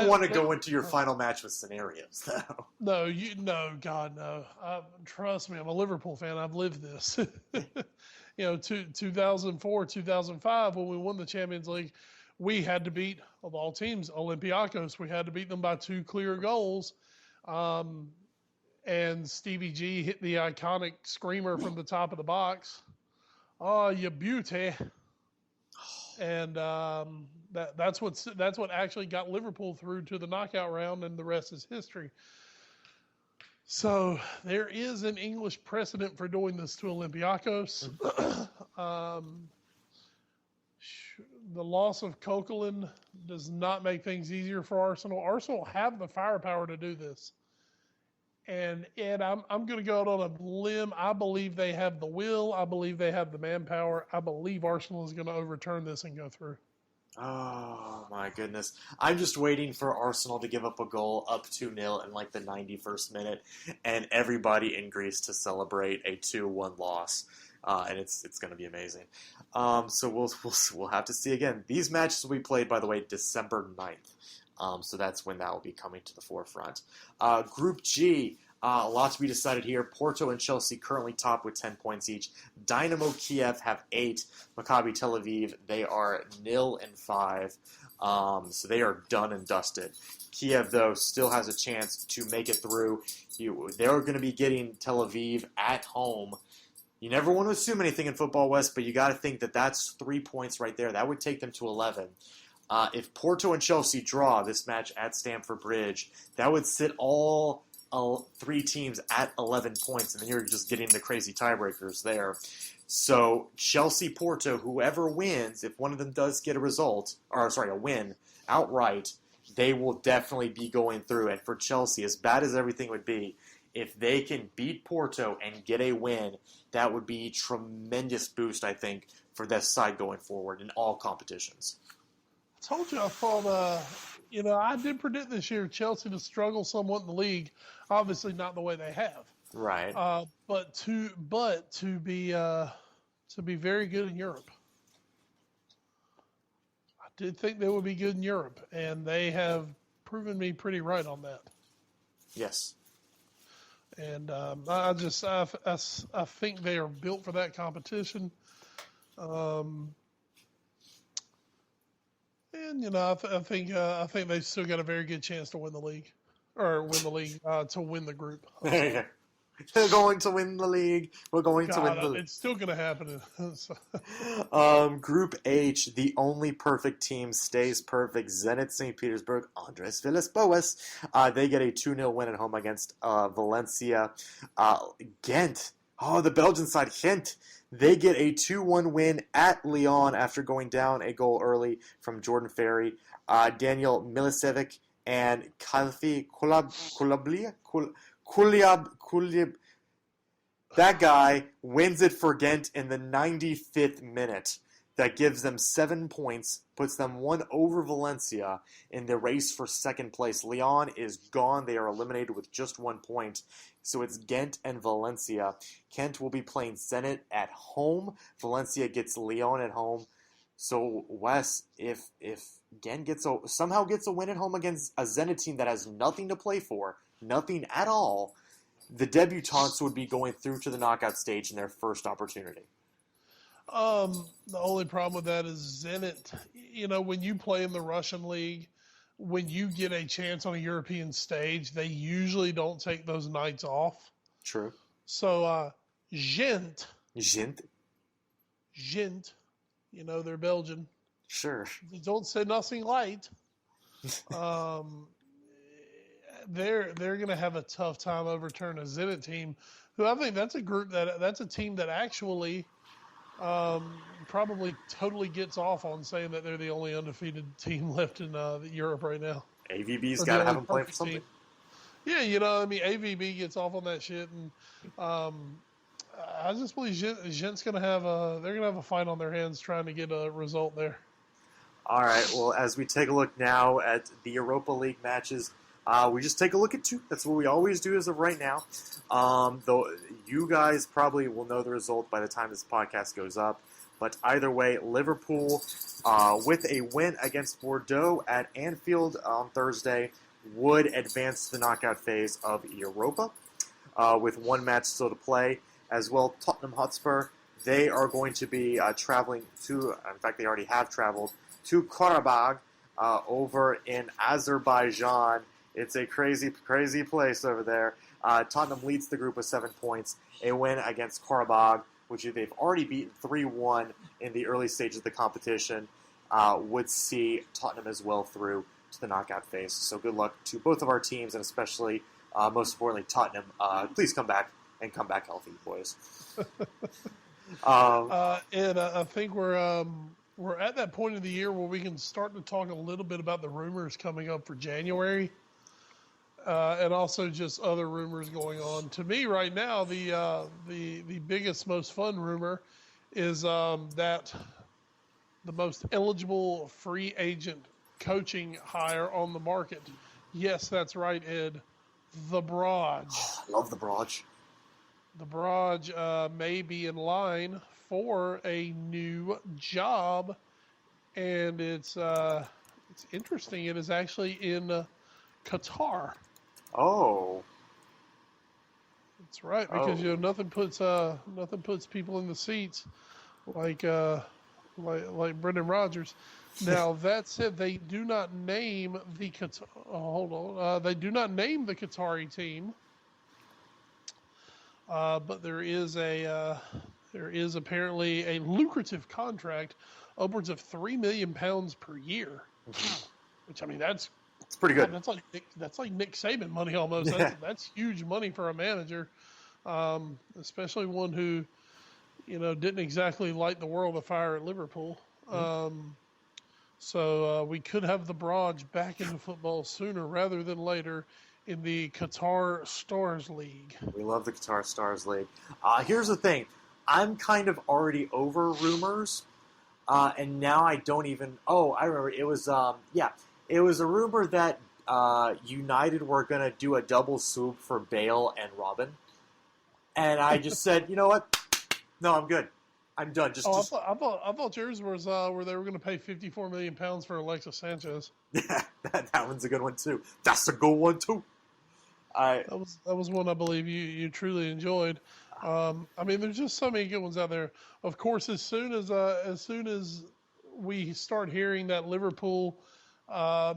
want to go into your final match with scenarios, though. No, God, no. Trust me, I'm a Liverpool fan. I've lived this. 2004, 2005, when we won the Champions League, we had to beat, of all teams, Olympiacos. We had to beat them by 2 clear goals. And Stevie G hit the iconic screamer from the top of the box. Oh, you beauty. And that's what actually got Liverpool through to the knockout round, and the rest is history. So there is an English precedent for doing this to Olympiacos. The loss of Coquelin does not make things easier for Arsenal. Arsenal have the firepower to do this. And Ed, I'm going to go out on a limb. I believe they have the will. I believe they have the manpower. I believe Arsenal is going to overturn this and go through. Oh, my goodness. I'm just waiting for Arsenal to give up a goal up 2-0 in like the 91st minute, and everybody in Greece to celebrate a 2-1 loss. And it's going to be amazing. So we'll have to see again. These matches will be played, by the way, December 9th. So that's when that will be coming to the forefront. Group G, a lot to be decided here. Porto and Chelsea currently top with 10 points each. Dynamo Kiev have 8. Maccabi Tel Aviv, they are 0-5. So they are done and dusted. Kiev, though, still has a chance to make it through. They're going to be getting Tel Aviv at home. You never want to assume anything in football, West, but you got to think that that's 3 points right there. That would take them to 11. If Porto and Chelsea draw this match at Stamford Bridge, that would sit all 3 teams at 11 points, and then you're just getting the crazy tiebreakers there. So Chelsea-Porto, whoever wins, if one of them does get a win outright, they will definitely be going through. And for Chelsea, as bad as everything would be, if they can beat Porto and get a win, that would be a tremendous boost, I think, for this side going forward in all competitions. I told you I thought, I did predict this year Chelsea to struggle somewhat in the league. Obviously not the way they have. Right. But to be very good in Europe. I did think they would be good in Europe, and they have proven me pretty right on that. Yes. And I think they are built for that competition. And I think they still got a very good chance to win the league, to win the group. They're going to win the league. We're going to win the league. It's still going to happen. Group H, the only perfect team stays perfect. Zenit St. Petersburg, Andres Villas-Boas. They get a 2-0 win at home against Valencia. Ghent, the Belgian side, Ghent. They get a 2-1 win at Lyon after going down a goal early from Jordan Ferry. Daniel Milicevic and Kalfi Kuliab, that guy wins it for Ghent in the 95th minute. That gives them 7 points, puts them one over Valencia in the race for second place. Lyon is gone. They are eliminated with just 1 point. So it's Ghent and Valencia. Ghent will be playing Zenit at home. Valencia gets Lyon at home. So, Wes, if Ghent somehow gets a win at home against a Zenit team that has nothing to play for, nothing at all, the debutants would be going through to the knockout stage in their first opportunity. The only problem with that is Zenit, when you play in the Russian league, when you get a chance on a European stage, they usually don't take those nights off. True. So, Ghent, they're Belgian. Sure. They don't say nothing light. They're going to have a tough time overturning a Zenit team, who I think that's a team that actually probably totally gets off on saying that they're the only undefeated team left in Europe right now. AVB's got to have them play for something. Team. Yeah, AVB gets off on that shit, and I just believe Gent's going to have a fight on their hands trying to get a result there. All right. Well, as we take a look now at the Europa League matches, we just take a look at 2. That's what we always do as of right now. Though you guys probably will know the result by the time this podcast goes up. But either way, Liverpool, with a win against Bordeaux at Anfield on Thursday, would advance to the knockout phase of Europa, with one match still to play. As well, Tottenham Hotspur, they are going to be traveling to, in fact, they already have traveled, to Karabakh over in Azerbaijan. It's a crazy, crazy place over there. Tottenham leads the group with 7 points. A win against Karabakh, which they've already beaten 3-1 in the early stages of the competition, would see Tottenham as well through to the knockout phase. So good luck to both of our teams, and especially, most importantly, Tottenham. Please come back and come back healthy, boys. And I think we're at that point of the year where we can start to talk a little bit about the rumors coming up for January. And also just other rumors going on. To me, right now, the biggest, most fun rumor is that the most eligible free agent coaching hire on the market. Yes, that's right, Ed. The Braj. I love the Braj. The Braj may be in line for a new job, and it's interesting. It is actually in Qatar. Oh, that's right. Because nothing puts people in the seats like Brendan Rodgers. Now that said, they do not name the they do not name the Qatari team, but there is apparently a lucrative contract, upwards of £3 million per year, which, I mean, that's pretty good. That's like Nick Saban money almost. Yeah. That's huge money for a manager, especially one who, didn't exactly light the world afire at Liverpool. So we could have the Braj back into football sooner rather than later in the Qatar Stars League. We love the Qatar Stars League. Here's the thing. I'm kind of already over rumors, and now I don't even... Oh, I remember. It was, it was a rumor that United were going to do a double swoop for Bale and Robin. And I just said, you know what? No, I'm good. I'm done. I thought yours was where they were going to pay £54 million for Alexis Sanchez. Yeah, that one's a good one too. That's a good one too. That was one I believe you truly enjoyed. I mean, there's just so many good ones out there. Of course, as soon as we start hearing that Liverpool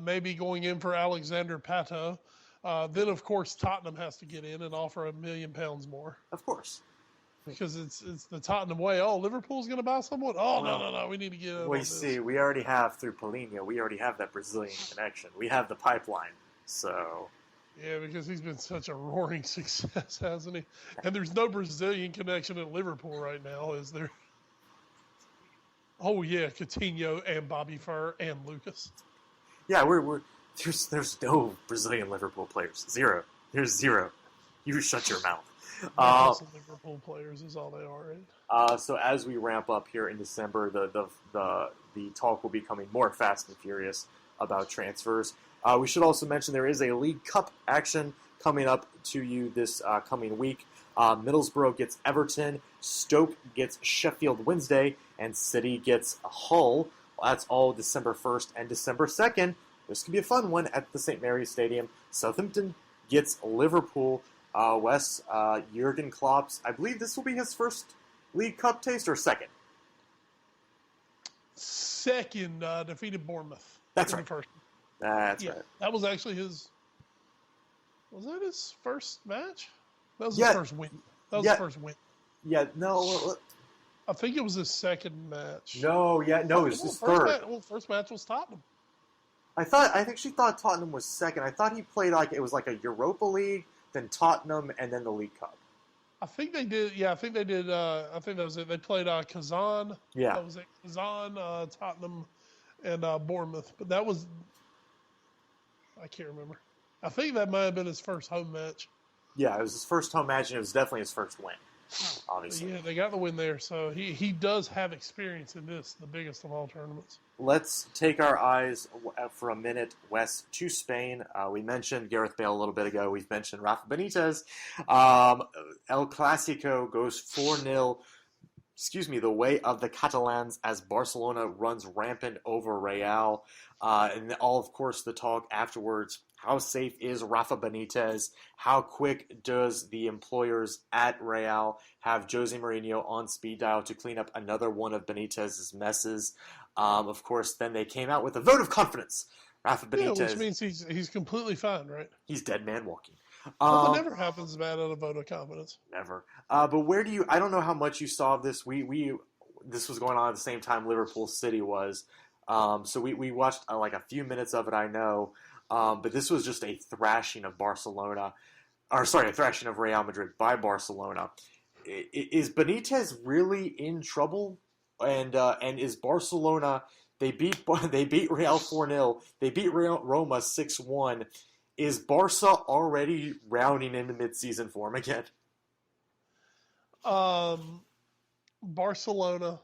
may be going in for Alexander Pato, then of course Tottenham has to get in and offer £1 million more. Of course. Because it's the Tottenham way. Oh, Liverpool's going to buy someone? Oh, no. We need to get in. We see. We already have, through Paulinho, we already have that Brazilian connection. We have the pipeline. So. Yeah, because he's been such a roaring success, hasn't he? And there's no Brazilian connection at Liverpool right now, is there? Oh, yeah, Coutinho and Bobby Furr and Lucas. Yeah, there's no Brazilian Liverpool players. Zero. There's zero. You shut your mouth. Liverpool players is all they are. Right? So as we ramp up here in December, the talk will be coming more fast and furious about transfers. We should also mention there is a League Cup action coming up to you this coming week. Middlesbrough gets Everton, Stoke gets Sheffield Wednesday, and City gets Hull. Well, that's all December 1st and December 2nd. This could be a fun one at the St. Mary's Stadium. Southampton gets Liverpool. Wes, Jurgen Klopp's, I believe this will be his first League Cup taste, or second? Second, defeated Bournemouth. That's right. First. That's right. That was actually his... Was that his first match? That was his first win. His first win. Yeah, no... I think it was his second match. No, it was his third. First match was Tottenham. I actually thought Tottenham was second. I thought he played it was like a Europa League, then Tottenham, and then the League Cup. I think they did. Yeah, I think they did. I think that was it. They played Kazan. Yeah. That was it. Kazan, Tottenham, and Bournemouth. But that was... I can't remember. I think that might have been his first home match. Yeah, it was his first home match, and it was definitely his first win, obviously. Yeah, they got the win there. So he does have experience in this, the biggest of all tournaments. Let's take our eyes for a minute west to Spain. We mentioned Gareth Bale a little bit ago. We've mentioned Rafa Benitez. El Clasico goes 4-0 the way of the Catalans as Barcelona runs rampant over Real. And all, of course, the talk afterwards. How safe is Rafa Benitez? How quick does the employers at Real have Jose Mourinho on speed dial to clean up another one of Benitez's messes? Of course, then they came out with a vote of confidence. Rafa Benitez. Yeah, which means he's completely fine, right? He's dead man walking. Nothing never happens bad on a vote of confidence. Never. But where do you? I don't know how much you saw of this. This was going on at the same time Liverpool City was. So we watched like a few minutes of it. I know. But this was just a thrashing of a thrashing of Real Madrid by Barcelona. Is Benitez really in trouble? And is Barcelona? They beat Real 4-0. They beat Roma 6-1. Is Barca already rounding into mid-season form again? Barcelona.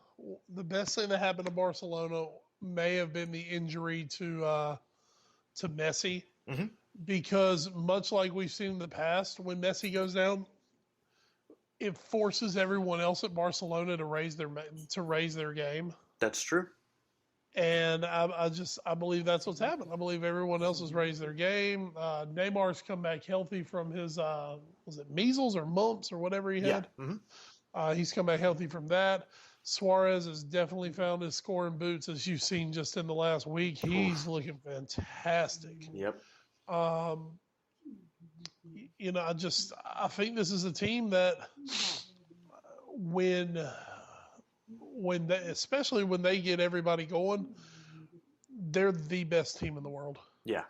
The best thing that happened to Barcelona may have been the injury to Messi, because much like we've seen in the past, when Messi goes down, it forces everyone else at Barcelona to raise their game. That's true. And I believe that's what's happened. I believe everyone else has raised their game. Neymar's come back healthy from his was it measles or mumps or whatever he had. He's come back healthy from that. Suarez has definitely found his scoring boots, as you've seen just in the last week. He's looking fantastic. Yep. I think this is a team that especially when they get everybody going, they're the best team in the world. Yeah.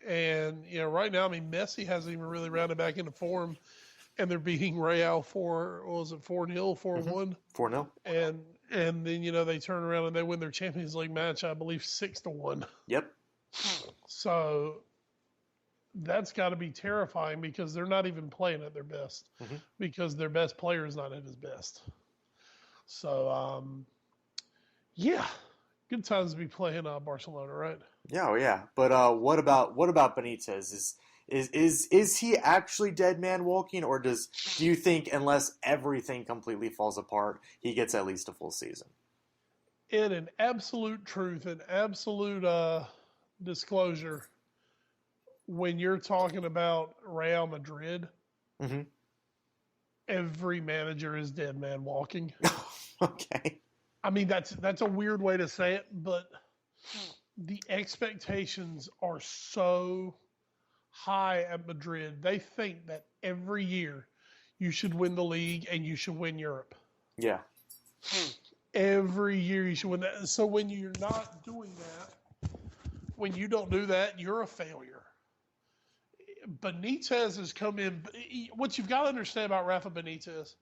And right now, Messi hasn't even really rounded back into form. And they're beating Real 4-0, 4-1? 4-0. And then, they turn around and they win their Champions League match, I believe, 6-1. Yep. So that's got to be terrifying, because they're not even playing at their best, because their best player is not at his best. So, good times to be playing Barcelona, right? Yeah, oh yeah. But what about Benitez? Is he actually dead man walking, or do you think unless everything completely falls apart, he gets at least a full season? In an absolute truth, an absolute disclosure, when you're talking about Real Madrid, every manager is dead man walking. Okay. That's a weird way to say it, but the expectations are so high at Madrid. They think that every year you should win the league and you should win Europe. Yeah. Every year you should win that. So when you're not doing that, when you don't do that, you're a failure. Benitez has come in. What you've got to understand about Rafa Benitez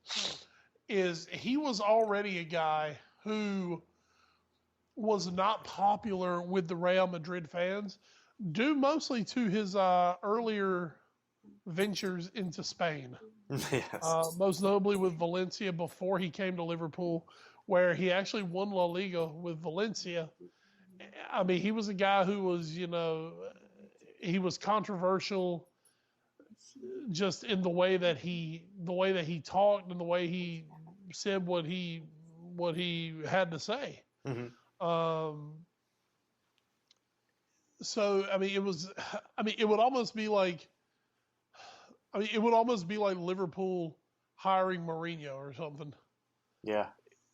is he was already a guy who was not popular with the Real Madrid fans, due mostly to his earlier ventures into Spain. Yes. Most notably with Valencia before he came to Liverpool, where he actually won La Liga with Valencia. He was a guy who was, he was controversial just in the way that he talked and the way he said what he had to say. So it would almost be like Liverpool hiring Mourinho or something. Yeah.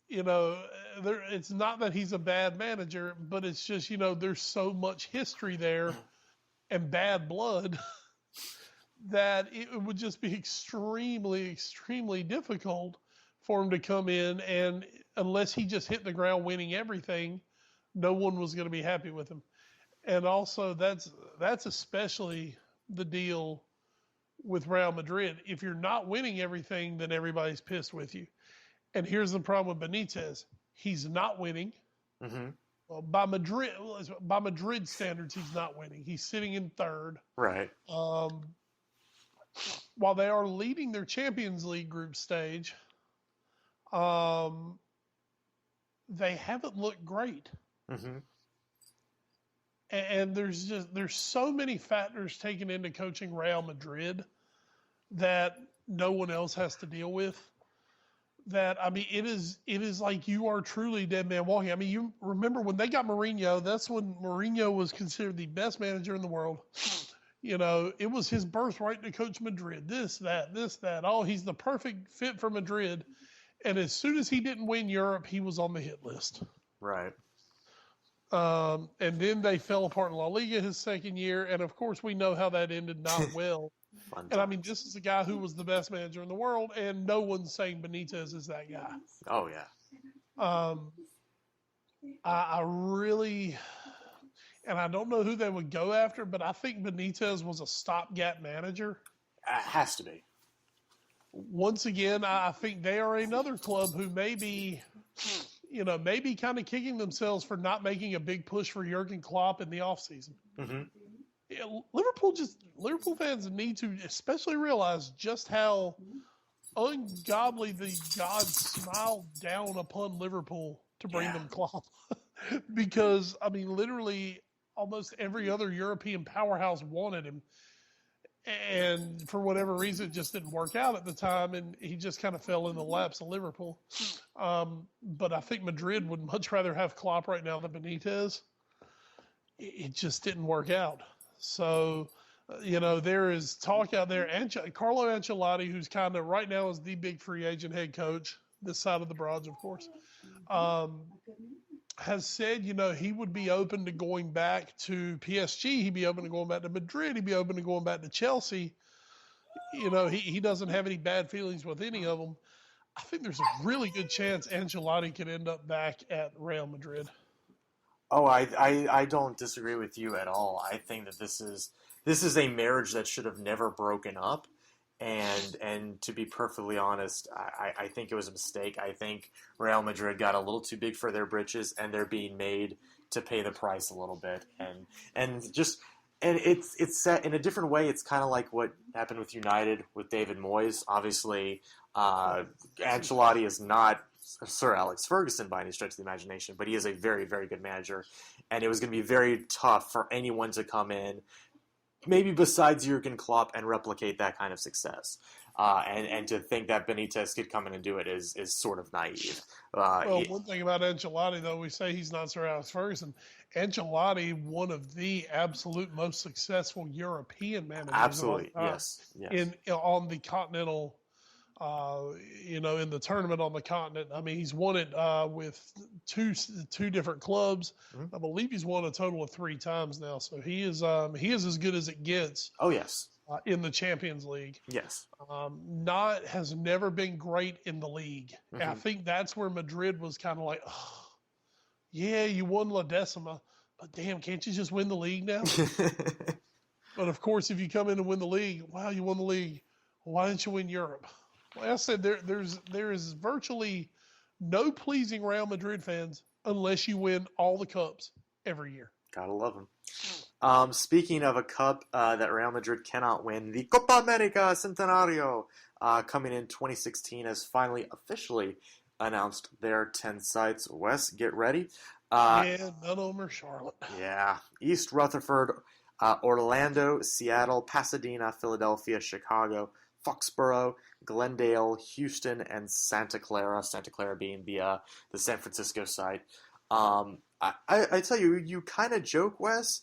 It's not that he's a bad manager, but it's just, there's so much history there and bad blood that it would just be extremely, extremely difficult for him to come in, and unless he just hit the ground winning everything, no one was going to be happy with him. And also that's especially the deal with Real Madrid. If you're not winning everything, then everybody's pissed with you. And here's the problem with Benitez. He's not winning. Well, by Madrid standards, he's not winning. He's sitting in third. Right. While they are leading their Champions League group stage, they haven't looked great. And there's so many factors taken into coaching Real Madrid that no one else has to deal with. that, I mean, it is like you are truly dead man walking. I mean, you remember when they got Mourinho, that's when Mourinho was considered the best manager in the world. You know, it was his birthright to coach Madrid. This, that. Oh, he's the perfect fit for Madrid. And as soon as he didn't win Europe, he was on the hit list. Right. And then they fell apart in La Liga his second year. And of course, we know how that ended not well. And I mean, this is a guy who was the best manager in the world, and no one's saying Benitez is that guy. Oh, yeah. I really, and I don't know who they would go after, but I think Benitez was a stopgap manager. Has to be. Once again, I think they are another club who maybe kind of kicking themselves for not making a big push for Jurgen Klopp in the offseason. Mm-hmm. Liverpool fans need to especially realize just how ungodly the gods smiled down upon Liverpool to bring them Klopp. Because, I mean, literally almost every other European powerhouse wanted him. And for whatever reason, it just didn't work out at the time, and he just kind of fell in the laps of Liverpool. But I think Madrid would much rather have Klopp right now than Benitez. It just didn't work out. So, there is talk out there. Carlo Ancelotti, who's kind of right now is the big free agent head coach, this side of the Broads, of course, has said, he would be open to going back to PSG. He'd be open to going back to Madrid. He'd be open to going back to Chelsea. He doesn't have any bad feelings with any of them. I think there's a really good chance Ancelotti could end up back at Real Madrid. Oh, I don't disagree with you at all. I think that this is a marriage that should have never broken up. And to be perfectly honest, I think it was a mistake. I think Real Madrid got a little too big for their britches, and they're being made to pay the price a little bit. And it's set in a different way. It's kind of like what happened with United with David Moyes. Obviously, Ancelotti is not Sir Alex Ferguson by any stretch of the imagination, but he is a very, very good manager. And it was going to be very tough for anyone to come in, maybe besides Jurgen Klopp, and replicate that kind of success. And to think that Benitez could come in and do it is sort of naive. One thing about Ancelotti, though, we say he's not Sir Alex Ferguson. Ancelotti, one of the absolute most successful European managers. Absolutely, yes. On the continental, in the tournament on the continent. I mean, he's won it with two different clubs. Mm-hmm. I believe he's won a total of 3 times now. So he is as good as it gets. Oh, yes. In the Champions League. Yes. Has never been great in the league. Mm-hmm. And I think that's where Madrid was kind of like, oh, yeah, you won La Decima, but damn, can't you just win the league now? But of course, if you come in and win the league, wow, you won the league. Why didn't you win Europe? Like I said, there is virtually no pleasing Real Madrid fans unless you win all the cups every year. Gotta love them. Speaking of a cup that Real Madrid cannot win, the Copa America Centenario, coming in 2016, has finally officially announced their 10 sites. Wes, get ready. None of them are Charlotte. Yeah. East Rutherford, Orlando, Seattle, Pasadena, Philadelphia, Chicago, Foxborough, Glendale, Houston, and Santa Clara. Santa Clara being the San Francisco site. I tell you, you kind of joke, Wes.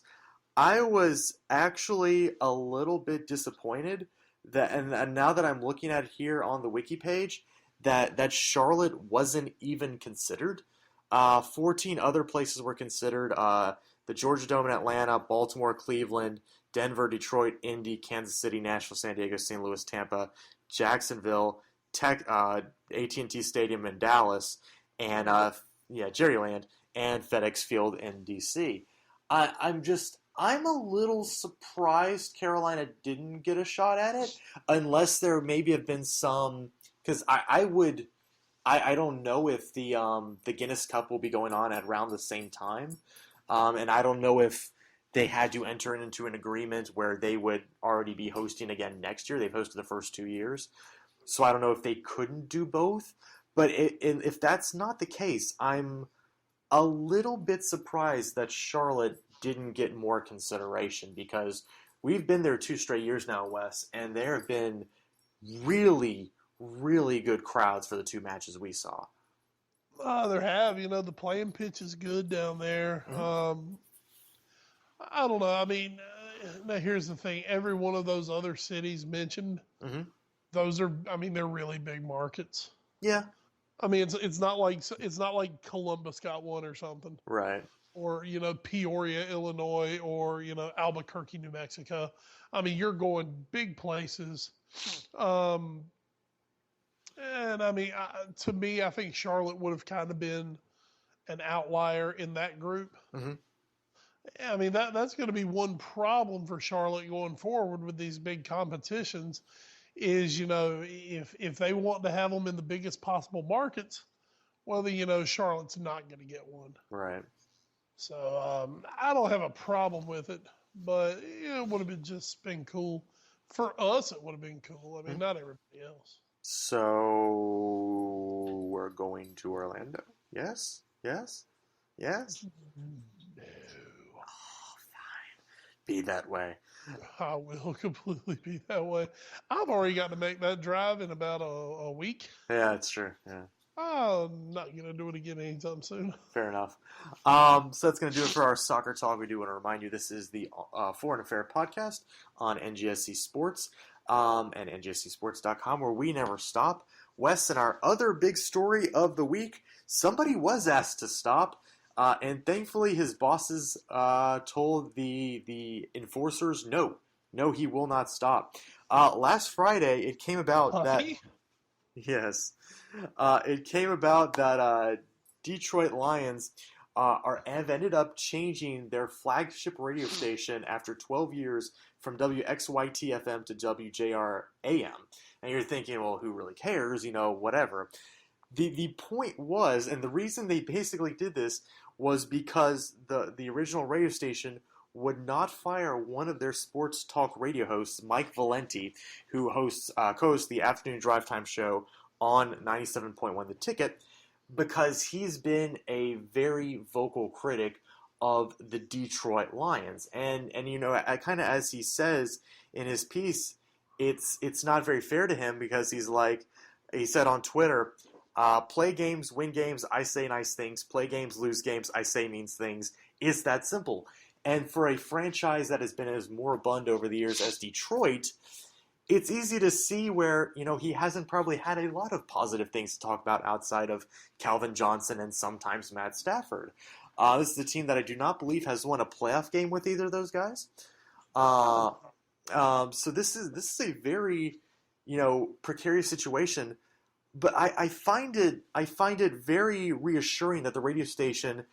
I was actually a little bit disappointed that, and now that I'm looking at it here on the wiki page, that Charlotte wasn't even considered. 14 other places were considered. The Georgia Dome in Atlanta, Baltimore, Cleveland, Denver, Detroit, Indy, Kansas City, Nashville, San Diego, St. Louis, Tampa, Jacksonville, AT&T Stadium in Dallas, and Jerryland, and FedEx Field in D.C. I'm a little surprised Carolina didn't get a shot at it, unless there maybe have been some, because I don't know if the Guinness Cup will be going on at around the same time, and I don't know if they had to enter into an agreement where they would already be hosting again next year. They've hosted the first 2 years, so I don't know if they couldn't do both. But if that's not the case, I'm a little bit surprised that Charlotte didn't get more consideration, because we've been there 2 straight years now, Wes, and there have been really, really good crowds for the two matches we saw. There have, the playing pitch is good down there. I don't know. I mean, now here's the thing. Every one of those other cities mentioned, those are, they're really big markets. Yeah. I mean, it's not like Columbus got one or something. Right. Or, Peoria, Illinois, or, Albuquerque, New Mexico. I mean, you're going big places. And I mean, to me, I think Charlotte would have kind of been an outlier in that group. I mean, that's going to be one problem for Charlotte going forward with these big competitions is, if they want to have them in the biggest possible markets, well, then, Charlotte's not going to get one. Right. So I don't have a problem with it, but it would have been cool. For us, it would have been cool. I mean, not everybody else. So we're going to Orlando. Yes? Yes? Yes? No. Oh, fine. Be that way. I will completely be that way. I've already got to make that drive in about a week. Yeah, it's true. Yeah. I'm not going to do it again anytime soon. Fair enough. So that's going to do it for our soccer talk. We do want to remind you this is the Foreign Affair podcast on NGSC Sports and NGSCsports.com, where we never stop. Wes, and our other big story of the week, somebody was asked to stop, and thankfully his bosses told the enforcers, no, he will not stop. Last Friday, it came about that... Yes. It came about that Detroit Lions have ended up changing their flagship radio station after 12 years from WXYT-FM to WJR-AM. And you're thinking, well, who really cares? Whatever. The point was, and the reason they basically did this was because the original radio station would not fire one of their sports talk radio hosts, Mike Valenti, who co-hosts the afternoon drive time show on 97.1 The Ticket, because he's been a very vocal critic of the Detroit Lions. And kind of as he says in his piece, it's not very fair to him, because he said on Twitter, play games, win games, I say nice things. Play games, lose games, I say mean things. It's that simple. And for a franchise that has been as moribund over the years as Detroit, it's easy to see where, he hasn't probably had a lot of positive things to talk about outside of Calvin Johnson and sometimes Matt Stafford. This is a team that I do not believe has won a playoff game with either of those guys. So this is a very, precarious situation. But I find it very reassuring that the radio station,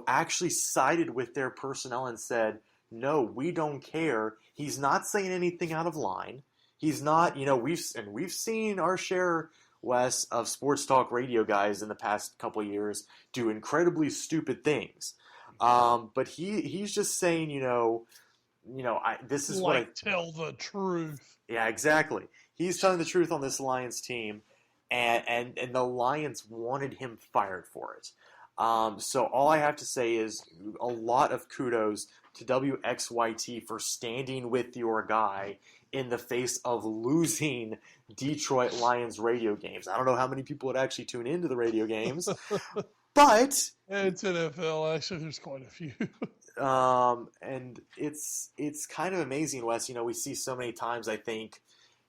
actually sided with their personnel and said, no, we don't care. He's not saying anything out of line. He's not, we've seen our share, Wes, of sports talk radio guys in the past couple of years do incredibly stupid things. But he's just saying, this is tell the truth. Yeah, exactly. He's telling the truth on this Lions team, and the Lions wanted him fired for it. So all I have to say is a lot of kudos to WXYT for standing with your guy in the face of losing Detroit Lions radio games. I don't know how many people would actually tune into the radio games, but... It's NFL. Actually, there's quite a few. And it's kind of amazing, Wes. We see so many times, I think,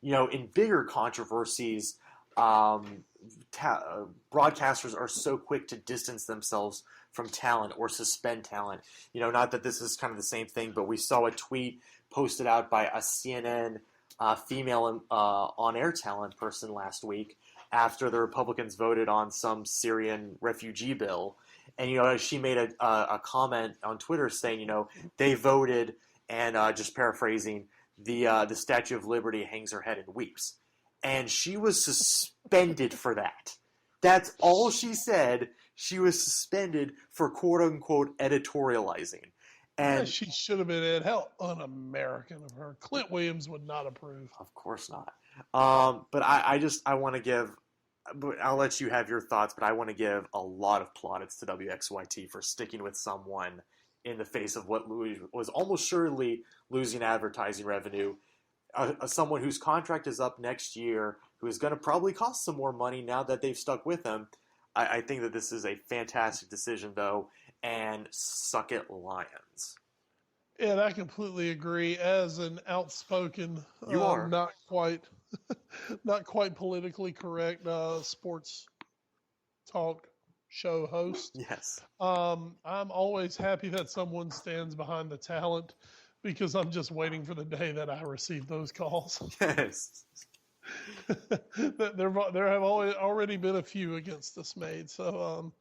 in bigger controversies, broadcasters are so quick to distance themselves from talent or suspend talent. Not that this is kind of the same thing, but we saw a tweet posted out by a CNN female on-air talent person last week after the Republicans voted on some Syrian refugee bill. And, she made a comment on Twitter saying, they voted, and just paraphrasing, the Statue of Liberty hangs her head and weeps. And she was suspended for that. That's all she said. She was suspended for quote-unquote editorializing. And she should have been un-American of her. Clint Williams would not approve. Of course not. But I want to give, I'll let you have your thoughts, but I want to give a lot of plaudits to WXYT for sticking with someone in the face of what was almost surely losing advertising revenue. someone whose contract is up next year, who is going to probably cost some more money now that they've stuck with him. I think that this is a fantastic decision, though, and suck it, Lions. And I completely agree. As an outspoken, You are. not quite politically correct sports talk show host. Yes. I'm always happy that someone stands behind the talent, because I'm just waiting for the day that I receive those calls. Yes. There have already been a few against us made. So,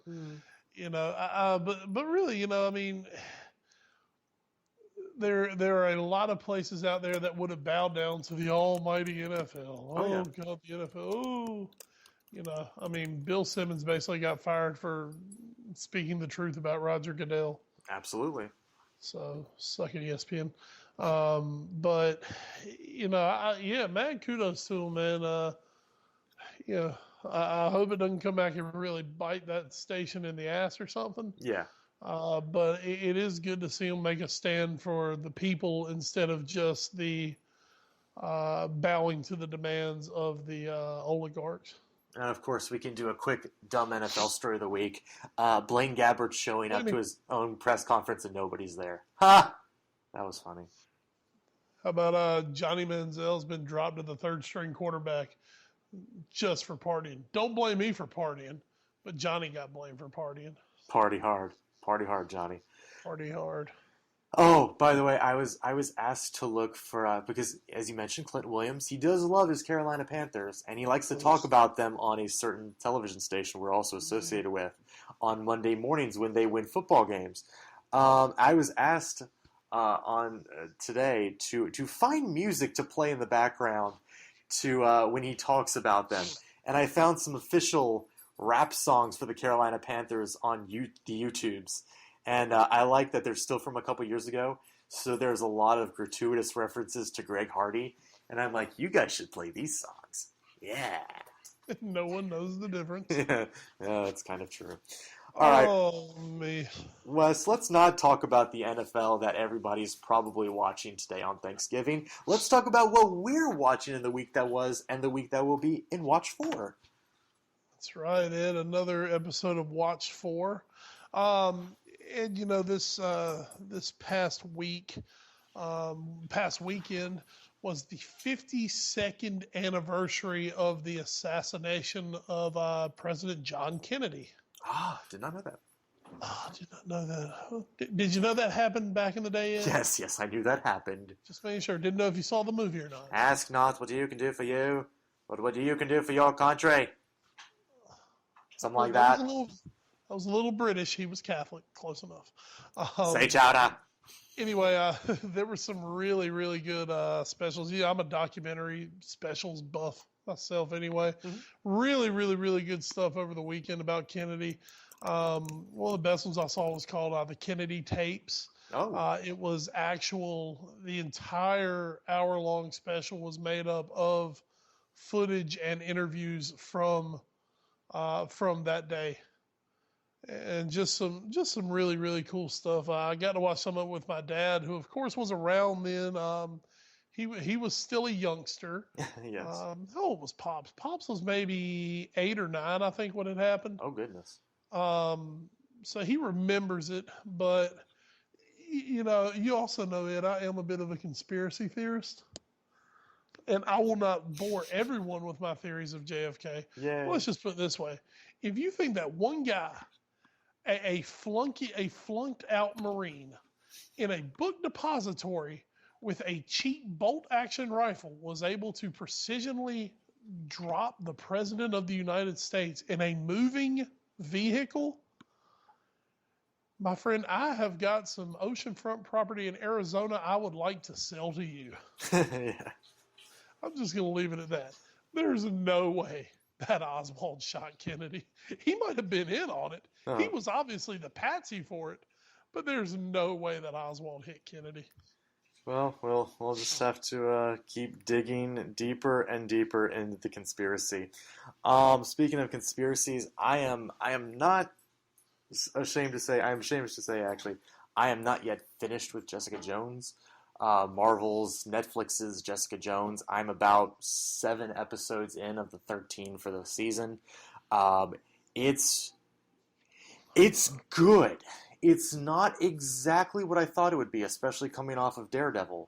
but really, I mean, there are a lot of places out there that would have bowed down to the almighty NFL. Oh, yeah. God, the NFL. Oh, I mean, Bill Simmons basically got fired for speaking the truth about Roger Goodell. Absolutely. So, suck it, ESPN. But, mad kudos to him, man. I hope it doesn't come back and really bite that station in the ass or something. Yeah. But it is good to see him make a stand for the people instead of just the bowing to the demands of the oligarchs. And, of course, we can do a quick dumb NFL story of the week. Blaine Gabbert showing up to his own press conference and nobody's there. Ha! That was funny. How about Johnny Manziel's been dropped to the third-string quarterback just for partying? Don't blame me for partying, but Johnny got blamed for partying. Party hard. Party hard, Johnny. Party hard. Oh, by the way, I was asked to look for because, as you mentioned, Clint Williams, he does love his Carolina Panthers, and he likes to talk about them on a certain television station we're also associated with on Monday mornings when they win football games. I was asked on today to find music to play in the background to when he talks about them, and I found some official rap songs for the Carolina Panthers on the YouTubes. And I like that they're still from a couple years ago, so there's a lot of gratuitous references to Greg Hardy. And I'm like, you guys should play these songs. Yeah. No one knows the difference. Yeah, that's kind of true. All right. Oh, me. Wes, let's not talk about the NFL that everybody's probably watching today on Thanksgiving. Let's talk about what we're watching in the week that was and the week that will be in Watch 4. That's right, Ed. Another episode of Watch 4. And this past weekend was the 52nd anniversary of the assassination of President John Kennedy. Ah, did not know that. Oh, did not know that. Did you know that happened back in the day, Ed? Yes, I knew that happened. Just making sure. Didn't know if you saw the movie or not. Ask not what you can do for you, but what you can do for your country. Something like that. I was a little British. He was Catholic. Close enough. Say Chowdah. Anyway, there were some really, really good specials. Yeah, I'm a documentary specials buff myself anyway. Mm-hmm. Really, really, really good stuff over the weekend about Kennedy. One of the best ones I saw was called The Kennedy Tapes. Oh. It was the entire hour-long special was made up of footage and interviews from that day. And just some really, really cool stuff. I got to watch some of it with my dad, who of course was around then. He was still a youngster. Yes. How old was Pops? Pops was maybe 8 or 9, I think, when it happened. Oh goodness. So he remembers it, but you also know it. I am a bit of a conspiracy theorist, and I will not bore everyone with my theories of JFK. Yeah. Well, let's just put it this way: if you think that one guy, a flunked out Marine in a book depository with a cheap bolt action rifle was able to precisionally drop the President of the United States in a moving vehicle, my friend, I have got some oceanfront property in Arizona I would like to sell to you. Yeah. I'm just going to leave it at that. There's no way that Oswald shot Kennedy. He might have been in on it. Uh-huh. He was obviously the patsy for it, but there's no way that Oswald hit Kennedy. Well, we'll just have to keep digging deeper and deeper into the conspiracy. Speaking of conspiracies, I am not ashamed to say, actually, I am not yet finished with Jessica Jones. Marvel's, Netflix's Jessica Jones. I'm about 7 episodes in of the 13 for the season. It's good. It's not exactly what I thought it would be, especially coming off of Daredevil.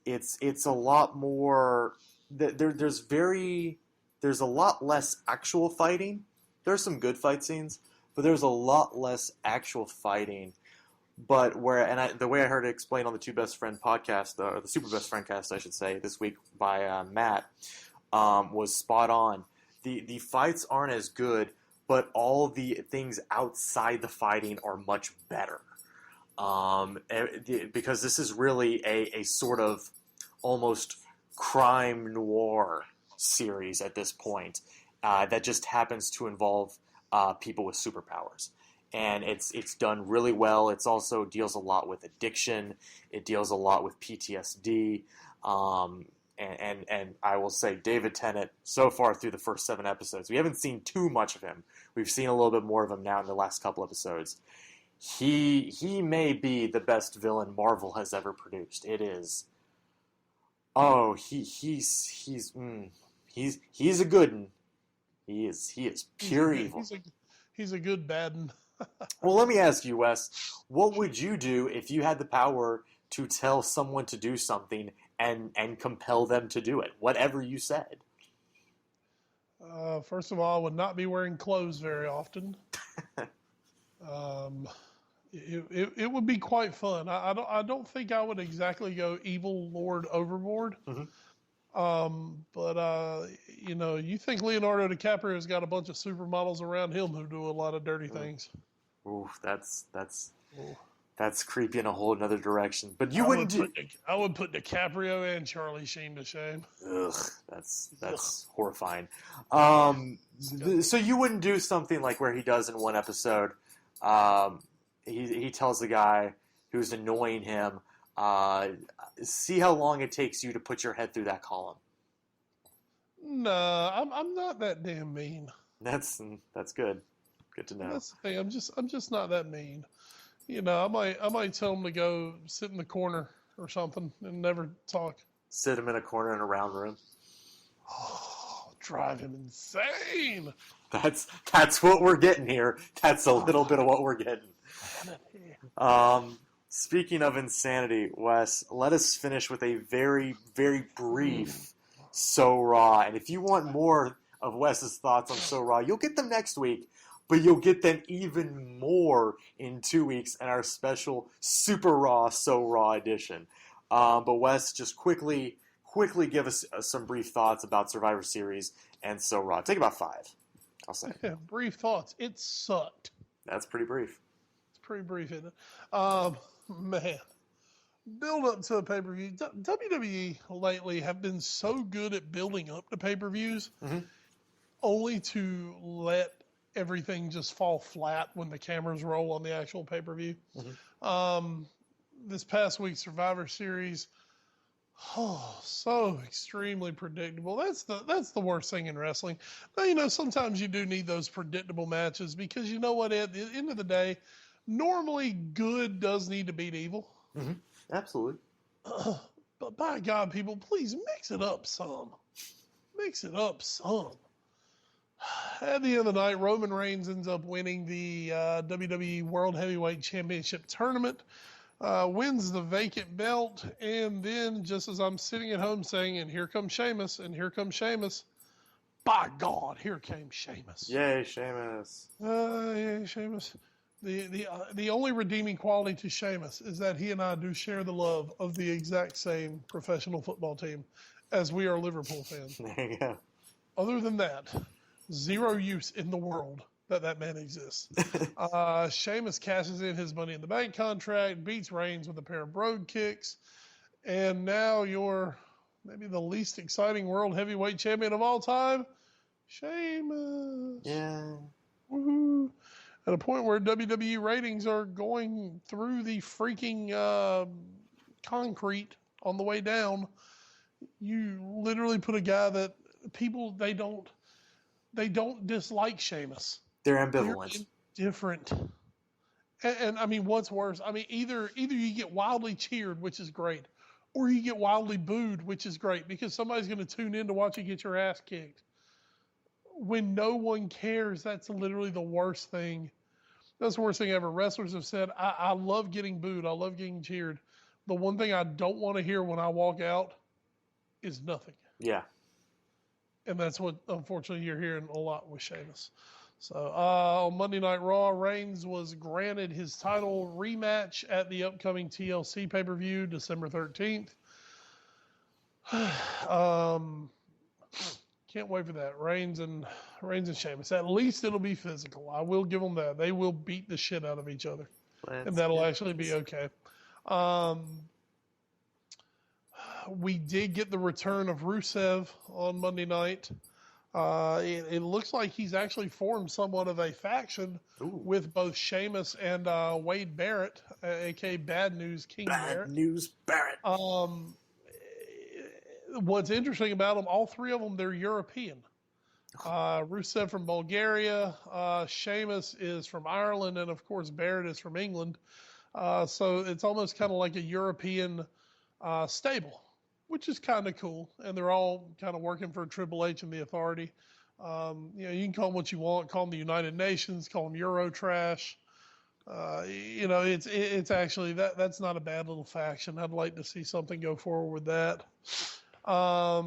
It's a lot more. There's a lot less actual fighting. There's some good fight scenes, but there's a lot less actual fighting. But the way I heard it explained on the Two Best Friend podcast, or the Super Best Friend cast, I should say, this week by Matt, was spot on. The fights aren't as good, but all the things outside the fighting are much better. Because this is really a sort of almost crime noir series at this point that just happens to involve people with superpowers. And it's done really well. It's also deals a lot with addiction. It deals a lot with PTSD. And I will say David Tennant, so far through the first 7 episodes, we haven't seen too much of him. We've seen a little bit more of him now in the last couple episodes. He may be the best villain Marvel has ever produced. It is. Oh, he's a good one. He is pure evil. He's a good bad one. Well, let me ask you, Wes, what would you do if you had the power to tell someone to do something and compel them to do it, whatever you said? First of all, I would not be wearing clothes very often. It would be quite fun. I don't think I would exactly go evil lord overboard. Mm-hmm. But you think Leonardo DiCaprio has got a bunch of supermodels around him who do a lot of dirty things. Ooh, that's creepy in a whole another direction. But I would put DiCaprio and Charlie Sheen to shame. Ugh, that's horrifying. So you wouldn't do something like where he does in one episode. He tells the guy who's annoying him, see how long it takes you to put your head through that column. No, I'm not that damn mean. That's good. Good to know. That's the thing. I'm just not that mean. I might tell him to go sit in the corner or something and never talk. Sit him in a corner in a round room. Oh, drive him insane. That's what we're getting here. That's a little bit of what we're getting. Speaking of insanity, Wes, let us finish with a very, very brief So Raw. And if you want more of Wes's thoughts on So Raw, you'll get them next week. But you'll get them even more in 2 weeks in our special Super Raw, So Raw edition. But Wes, just quickly give us some brief thoughts about Survivor Series and So Raw. Take about 5, I'll say. Yeah, brief thoughts. It sucked. That's pretty brief. It's pretty brief, isn't it? Man. Build up to a pay-per-view. WWE lately have been so good at building up to pay-per-views, only to let everything just fall flat when the cameras roll on the actual pay-per-view. This past week's Survivor Series, so extremely predictable. That's the worst thing in wrestling. Now, sometimes you do need those predictable matches because you know what, at the end of the day, normally good does need to beat evil. Mm-hmm. Absolutely. But by God, people, please mix it up some. Mix it up some. At the end of the night, Roman Reigns ends up winning the WWE World Heavyweight Championship tournament, wins the vacant belt, and then just as I'm sitting at home saying, and here comes Sheamus, and here comes Sheamus, by God, here came Sheamus. Yay, Sheamus. Yay, Sheamus. The only redeeming quality to Sheamus is that he and I do share the love of the exact same professional football team as we are Liverpool fans. There you go. Other than that, zero use in the world that man exists. Sheamus cashes in his Money in the Bank contract, beats Reigns with a pair of brogue kicks, and now you're maybe the least exciting world heavyweight champion of all time, Sheamus. Yeah. Woohoo. At a point where WWE ratings are going through the freaking concrete on the way down, you literally put a guy that people, they don't dislike Sheamus. They're ambivalent. They're indifferent. And I mean, what's worse? I mean, either you get wildly cheered, which is great, or you get wildly booed, which is great, because somebody's going to tune in to watch you get your ass kicked. When no one cares, that's literally the worst thing. That's the worst thing ever. Wrestlers have said, I love getting booed. I love getting cheered. The one thing I don't want to hear when I walk out is nothing. Yeah. And that's what, unfortunately, you're hearing a lot with Sheamus. So on Monday Night Raw, Reigns was granted his title rematch at the upcoming TLC pay-per-view, December 13th. Can't wait for that. Reigns and Sheamus. At least it'll be physical. I will give them that. They will beat the shit out of each other. And that'll actually be okay. We did get the return of Rusev on Monday night. It looks like he's actually formed somewhat of a faction with both Sheamus and Wade Barrett, a.k.a. Bad News King Barrett. Bad News Barrett. What's interesting about them, all three of them, they're European. Rusev from Bulgaria, Sheamus is from Ireland, and of course Barrett is from England. So it's almost kind of like a European stable, which is kind of cool. And they're all kind of working for Triple H and the Authority. You can call them what you want. Call them the United Nations. Call them Euro Trash. It's actually that's not a bad little faction. I'd like to see something go forward with that. To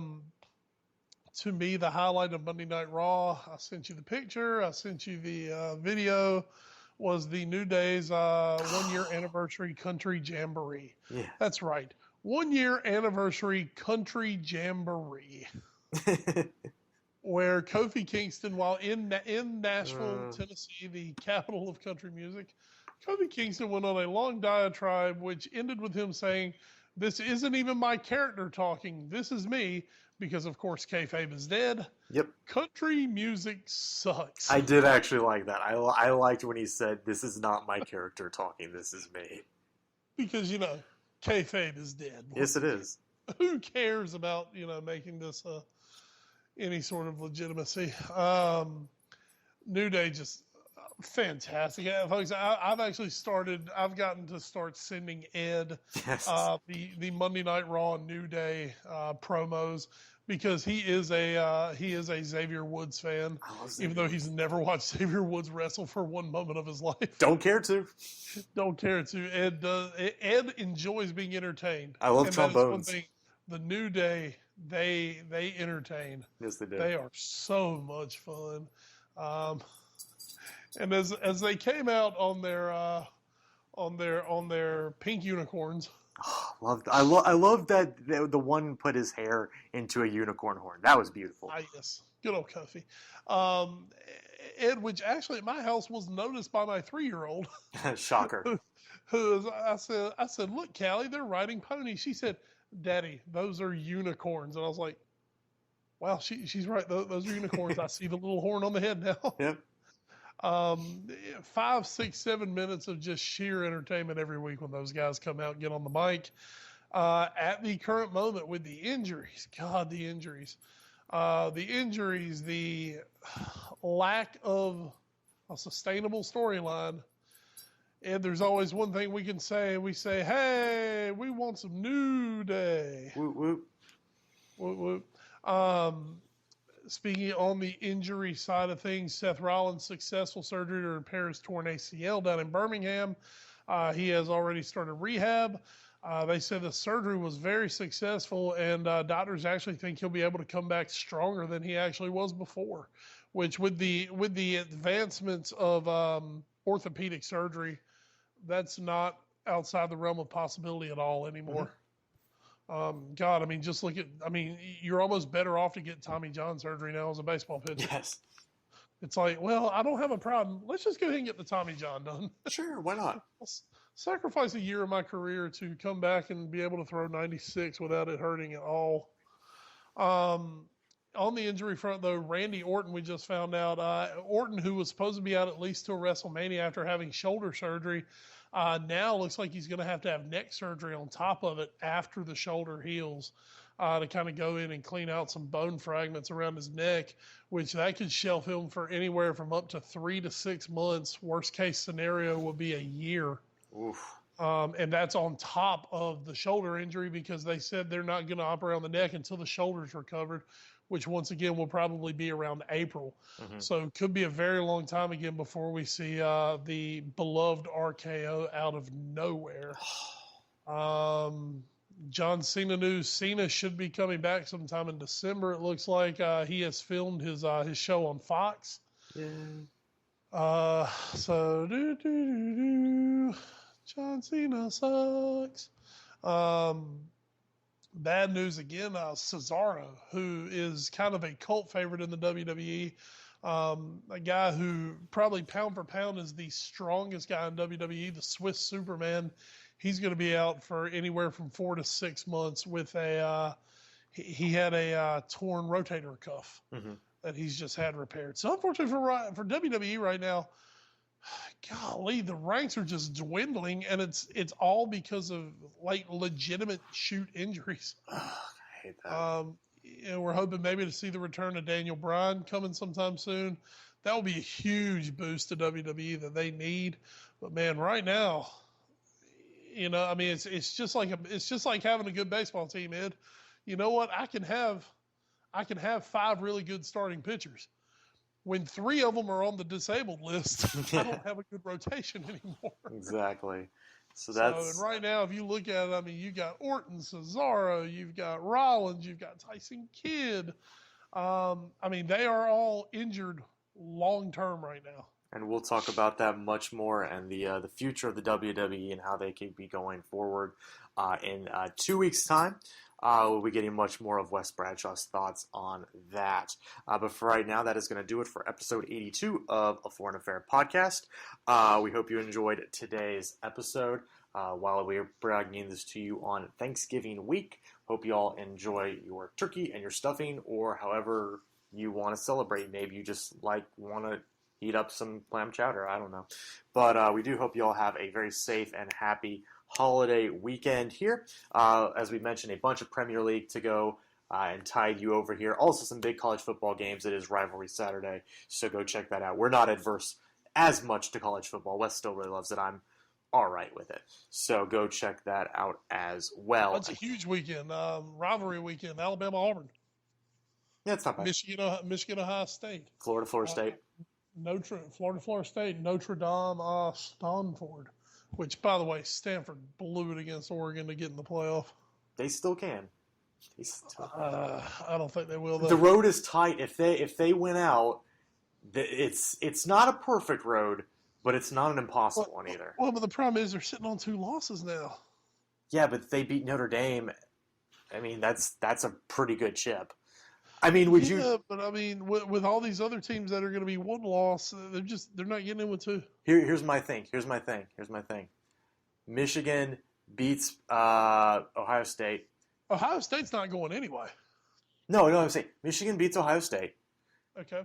me, the highlight of Monday Night Raw, I sent you the picture, I sent you the video, was the New Day's 1 year anniversary country jamboree. Yeah. That's right. 1 year anniversary country jamboree. Where Kofi Kingston, while in Nashville, Tennessee, the capital of country music, Kofi Kingston went on a long diatribe, which ended with him saying, "This isn't even my character talking. This is me," because, of course, kayfabe is dead. Yep. Country music sucks. I did actually like that. I liked when he said, "This is not my character talking. This is me." Because, kayfabe is dead. Yes, it is. Who cares about, making this any sort of legitimacy? New Day just fantastic. Folks, I've gotten to start sending Ed the Monday Night Raw New Day promos, because he is a Xavier Woods fan, even though he's never watched Xavier Woods wrestle for one moment of his life. Don't care to. Ed enjoys being entertained. I love trombones. One thing, the New Day, they entertain. Yes, they do. They are so much fun. And as they came out on their pink unicorns. I love that the one put his hair into a unicorn horn. That was beautiful. Yes, good old Kofi. Ed, which actually at my house was noticed by my 3-year-old. Shocker. I said, "Look, Callie, they're riding ponies." She said, "Daddy, those are unicorns." And I was like, "Wow, she's right. Those are unicorns." I see the little horn on the head now. Yep. 5, 6, 7 minutes of just sheer entertainment every week when those guys come out and get on the mic. At the current moment with the injuries, the lack of a sustainable storyline. And there's always one thing we can say. We say, "Hey, we want some New Day." Whoop, whoop. Whoop, whoop. Speaking on the injury side of things, Seth Rollins' successful surgery to repair his torn ACL down in Birmingham. He has already started rehab. They said the surgery was very successful, and doctors actually think he'll be able to come back stronger than he actually was before, which with the advancements of orthopedic surgery, that's not outside the realm of possibility at all anymore. Mm-hmm. God, just look at, you're almost better off to get Tommy John surgery now as a baseball pitcher. Yes. It's like, well, I don't have a problem. Let's just go ahead and get the Tommy John done. Sure, why not? I'll sacrifice a year of my career to come back and be able to throw 96 without it hurting at all. On the injury front, though, Randy Orton, we just found out. Orton, who was supposed to be out at least till WrestleMania after having shoulder surgery, now looks like he's going to have neck surgery on top of it after the shoulder heals. to kind of go in and clean out some bone fragments around his neck, which that could shelf him for anywhere from up to 3 to 6 months. Worst case scenario will be a year. Oof. And that's on top of the shoulder injury, because they said they're not going to operate on the neck until the shoulder's recovered, which once again will probably be around April. Mm-hmm. So it could be a very long time again before we see the beloved RKO out of nowhere. John Cena news. Cena should be coming back sometime in December. It looks like he has filmed his show on Fox. Yeah. So John Cena sucks. Bad news again. Cesaro, who is kind of a cult favorite in the WWE, a guy who probably pound for pound is the strongest guy in WWE, the Swiss Superman. He's going to be out for anywhere from 4 to 6 months with he had a torn rotator cuff that he's just had repaired. So unfortunately for WWE right now, golly, the ranks are just dwindling, and it's all because of like legitimate shoot injuries. I hate that. We're hoping maybe to see the return of Daniel Bryan coming sometime soon. That will be a huge boost to WWE that they need. But man, right now, I mean, it's just like having a good baseball team, Ed. You know what? I can have 5 really good starting pitchers. When 3 of them are on the disabled list, I don't have a good rotation anymore. Exactly. So and right now, if you look at it, I mean, you got Orton, Cesaro, you've got Rollins, you've got Tyson Kidd. I mean, they are all injured long term right now. And we'll talk about that much more and the future of the WWE and how they could be going forward in 2 weeks' time. We'll be getting much more of Wes Bradshaw's thoughts on that. But for right now, that is going to do it for episode 82 of A Foreign Affair podcast. We hope you enjoyed today's episode while we are bringing this to you on Thanksgiving week. Hope you all enjoy your turkey and your stuffing, or however you want to celebrate. Maybe you just want to heat up some clam chowder. I don't know. But we do hope you all have a very safe and happy holiday weekend here. As we mentioned, a bunch of Premier League to go and tide you over here. Also some big college football games. It is Rivalry Saturday, so go check that out. We're not adverse as much to college football. Wes still really loves it. I'm all right with it. So go check that out as well. That's a huge weekend. Rivalry weekend. Alabama-Auburn. Yeah, it's not bad. Michigan-Ohio State. Florida State. Florida State. Notre Dame, Stanford. Which, by the way, Stanford blew it against Oregon to get in the playoff. They still can. I don't think they will, though. The road is tight. If they win out, it's not a perfect road, but it's not an impossible one either. Well, but the problem is they're sitting on 2 losses now. Yeah, but they beat Notre Dame. I mean, that's a pretty good chip. I mean, would you? Yeah, but I mean, with all these other teams that are going to be 1 loss, they're not getting in with 2. Here's my thing. Michigan beats Ohio State. Ohio State's not going anyway. No, I'm saying Michigan beats Ohio State. Okay.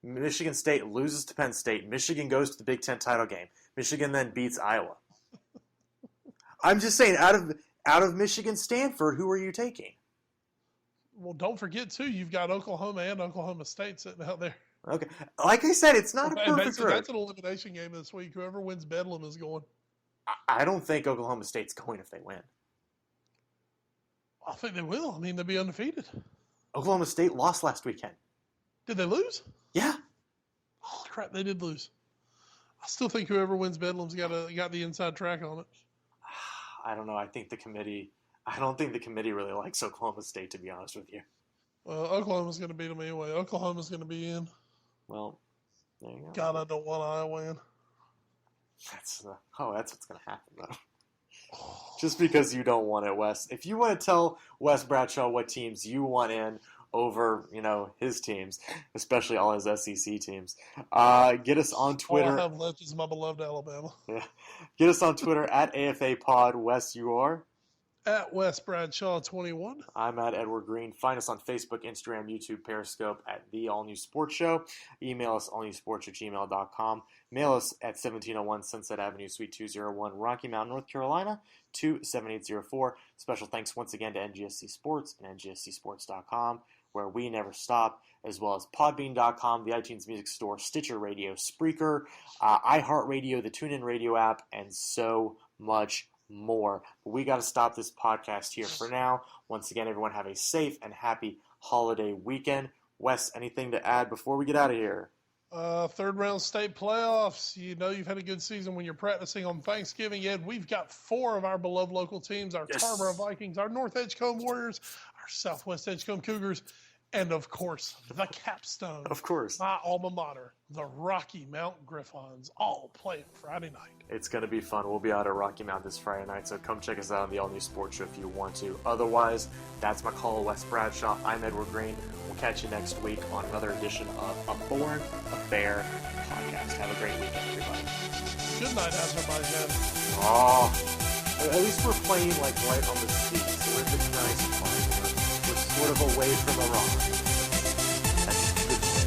Michigan State loses to Penn State. Michigan goes to the Big Ten title game. Michigan then beats Iowa. I'm just saying, out of Michigan Stanford, who are you taking? Well, don't forget, too, you've got Oklahoma and Oklahoma State sitting out there. Okay. Like I said, it's not a perfect road. That's an elimination game this week. Whoever wins Bedlam is going. I don't think Oklahoma State's going if they win. I think they will. I mean, they'll be undefeated. Oklahoma State lost last weekend. Did they lose? Yeah. Oh, crap, they did lose. I still think whoever wins Bedlam's got the inside track on it. I don't know. I don't think the committee really likes Oklahoma State, to be honest with you. Well, Oklahoma's going to beat them anyway. Oklahoma's going to be in. Well, there you go. God, I don't want Iowa in. That's what's going to happen, though. Just because you don't want it, Wes. If you want to tell Wes Bradshaw what teams you want in over, his teams, especially all his SEC teams, get us on Twitter. All I have left is my beloved Alabama. Yeah. Get us on Twitter at AFA Pod. Wes, you are? At Wes Bradshaw 21. I'm at Edward Green. Find us on Facebook, Instagram, YouTube, Periscope at The All New Sports Show. Email us allnewsports@gmail.com. Mail us at 1701 Sunset Avenue, Suite 201, Rocky Mount, North Carolina, 27804. Special thanks once again to NGSC Sports and NGSCsports.com, where we never stop, as well as Podbean.com, the iTunes Music Store, Stitcher Radio, Spreaker, iHeartRadio, the TuneIn Radio app, and so much more. But we got to stop this podcast here for now. Once again, everyone have a safe and happy holiday weekend. Wes, anything to add before we get out of here? Third round state playoffs. You know you've had a good season when you're practicing on Thanksgiving, Ed. We've got 4 of our beloved local teams, our Tarboro Vikings, our North Edgecombe Warriors, our Southwest Edgecombe Cougars, and, of course, the capstone. Of course. My alma mater, the Rocky Mount Griffons, all playing Friday night. It's going to be fun. We'll be out at Rocky Mount this Friday night, so come check us out on the All New Sports Show if you want to. Otherwise, that's McCall Wes Bradshaw. I'm Edward Green. We'll catch you next week on another edition of A Foreign Affair Podcast. Have a great weekend, everybody. Good night, Azerbaijan. Oh, at least we're playing like right on the sea, so we're in the nice part. We're sort of away from Iran. That's good thing.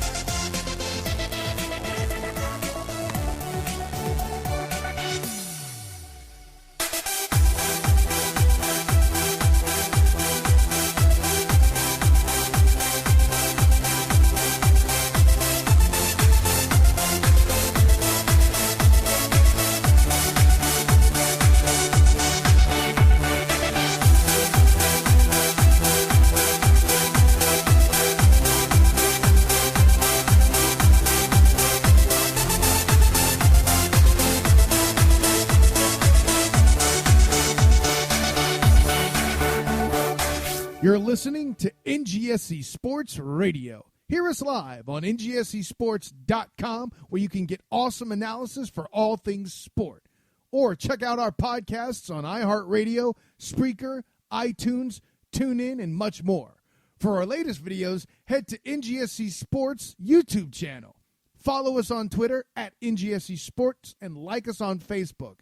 You're listening to NGSC Sports Radio. Hear us live on NGSCsports.com, where you can get awesome analysis for all things sport. Or check out our podcasts on iHeartRadio, Spreaker, iTunes, TuneIn, and much more. For our latest videos, head to NGSC Sports YouTube channel. Follow us on Twitter at NGSC Sports and like us on Facebook.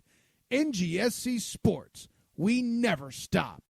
NGSC Sports. We never stop.